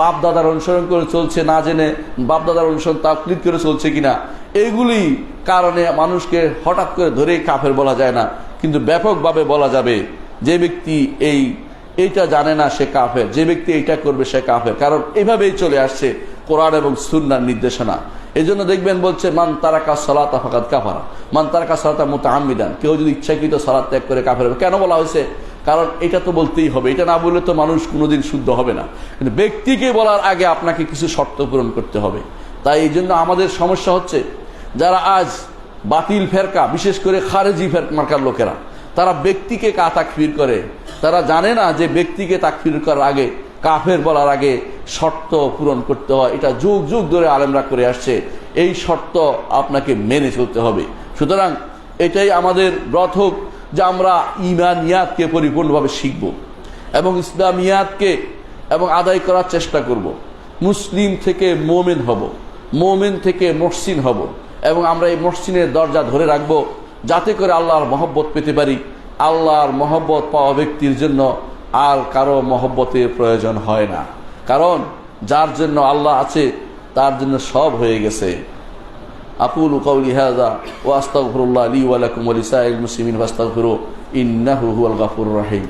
বাপ দাদার অনুসরণ করে চলছে, না জেনে বাপ দাদার অনুসরণ তাকলিদ করে চলছে কিনা, এইগুলি কারণে মানুষকে হঠাৎ করে ধরেই কাফের বলা যায় না, কিন্তু ব্যাপকভাবে বলা যাবে যে ব্যক্তি এইটা জানে না সে কাফের, যে ব্যক্তি এইটা করবে সে কাফের। কারণ এভাবেই চলে আসছে কোরআন এবং সুন্নাহর নির্দেশনা। এই জন্য দেখবেন বলছে মান তারাকা সালাতা ফাকাদ কাফারা, মান তারাকা সালাতা মুতাআম্মিদান, কেউ যদি ইচ্ছাকৃত সালাত ত্যাগ করে কাফের হবে। কেন বলা হয়েছে? কারণ এটা তো বলতেই হবে, এটা না বললে তো মানুষ কোনোদিন শুদ্ধ হবে না। কিন্তু ব্যক্তিকে বলার আগে আপনাকে কিছু শর্ত পূরণ করতে হবে। তাই এই জন্য আমাদের সমস্যা হচ্ছে, যারা আজ বাতিল ফেরকা, বিশেষ করে খারেজি মার্কার লোকেরা, তারা ব্যক্তিকে তাকফির করে। তারা জানে না যে ব্যক্তিকে তাকফির করার আগে, কাফের বলার আগে শর্ত পূরণ করতে হয়। এটা যুগ যুগ ধরে আলেমরা করে আসছে, এই শর্ত আপনাকে মেনে চলতে হবে। সুতরাং এটাই আমাদের ব্রত হোক যে আমরা ঈমানিয়াতকে পরিপূর্ণভাবে শিখব এবং ইসলামিয়াতকে এবং আদায় করার চেষ্টা করব। মুসলিম থেকে মোমেন হব, মোমেন থেকে মহসিন হব, এবং আমরা এই মহসিনের দরজা ধরে রাখব, যাতে করে আল্লাহর মহব্বত পেতে পারি। আল্লাহর মহব্বত পাওয়া ব্যক্তির জন্য আর কারো মহব্বতের প্রয়োজন হয় না, কারণ যার জন্য আল্লাহ আছে তার জন্য সব হয়ে গেছে। আকুলু কাউলি হাযা ওয়া আস্তাগফিরুল্লাহ লি ওয়া লাকুম ওয়া লিসাইরিল মুসলিমিন ফাস্তাগফিরু ইন্নাহু হুয়াল গাফুরুর রহিম।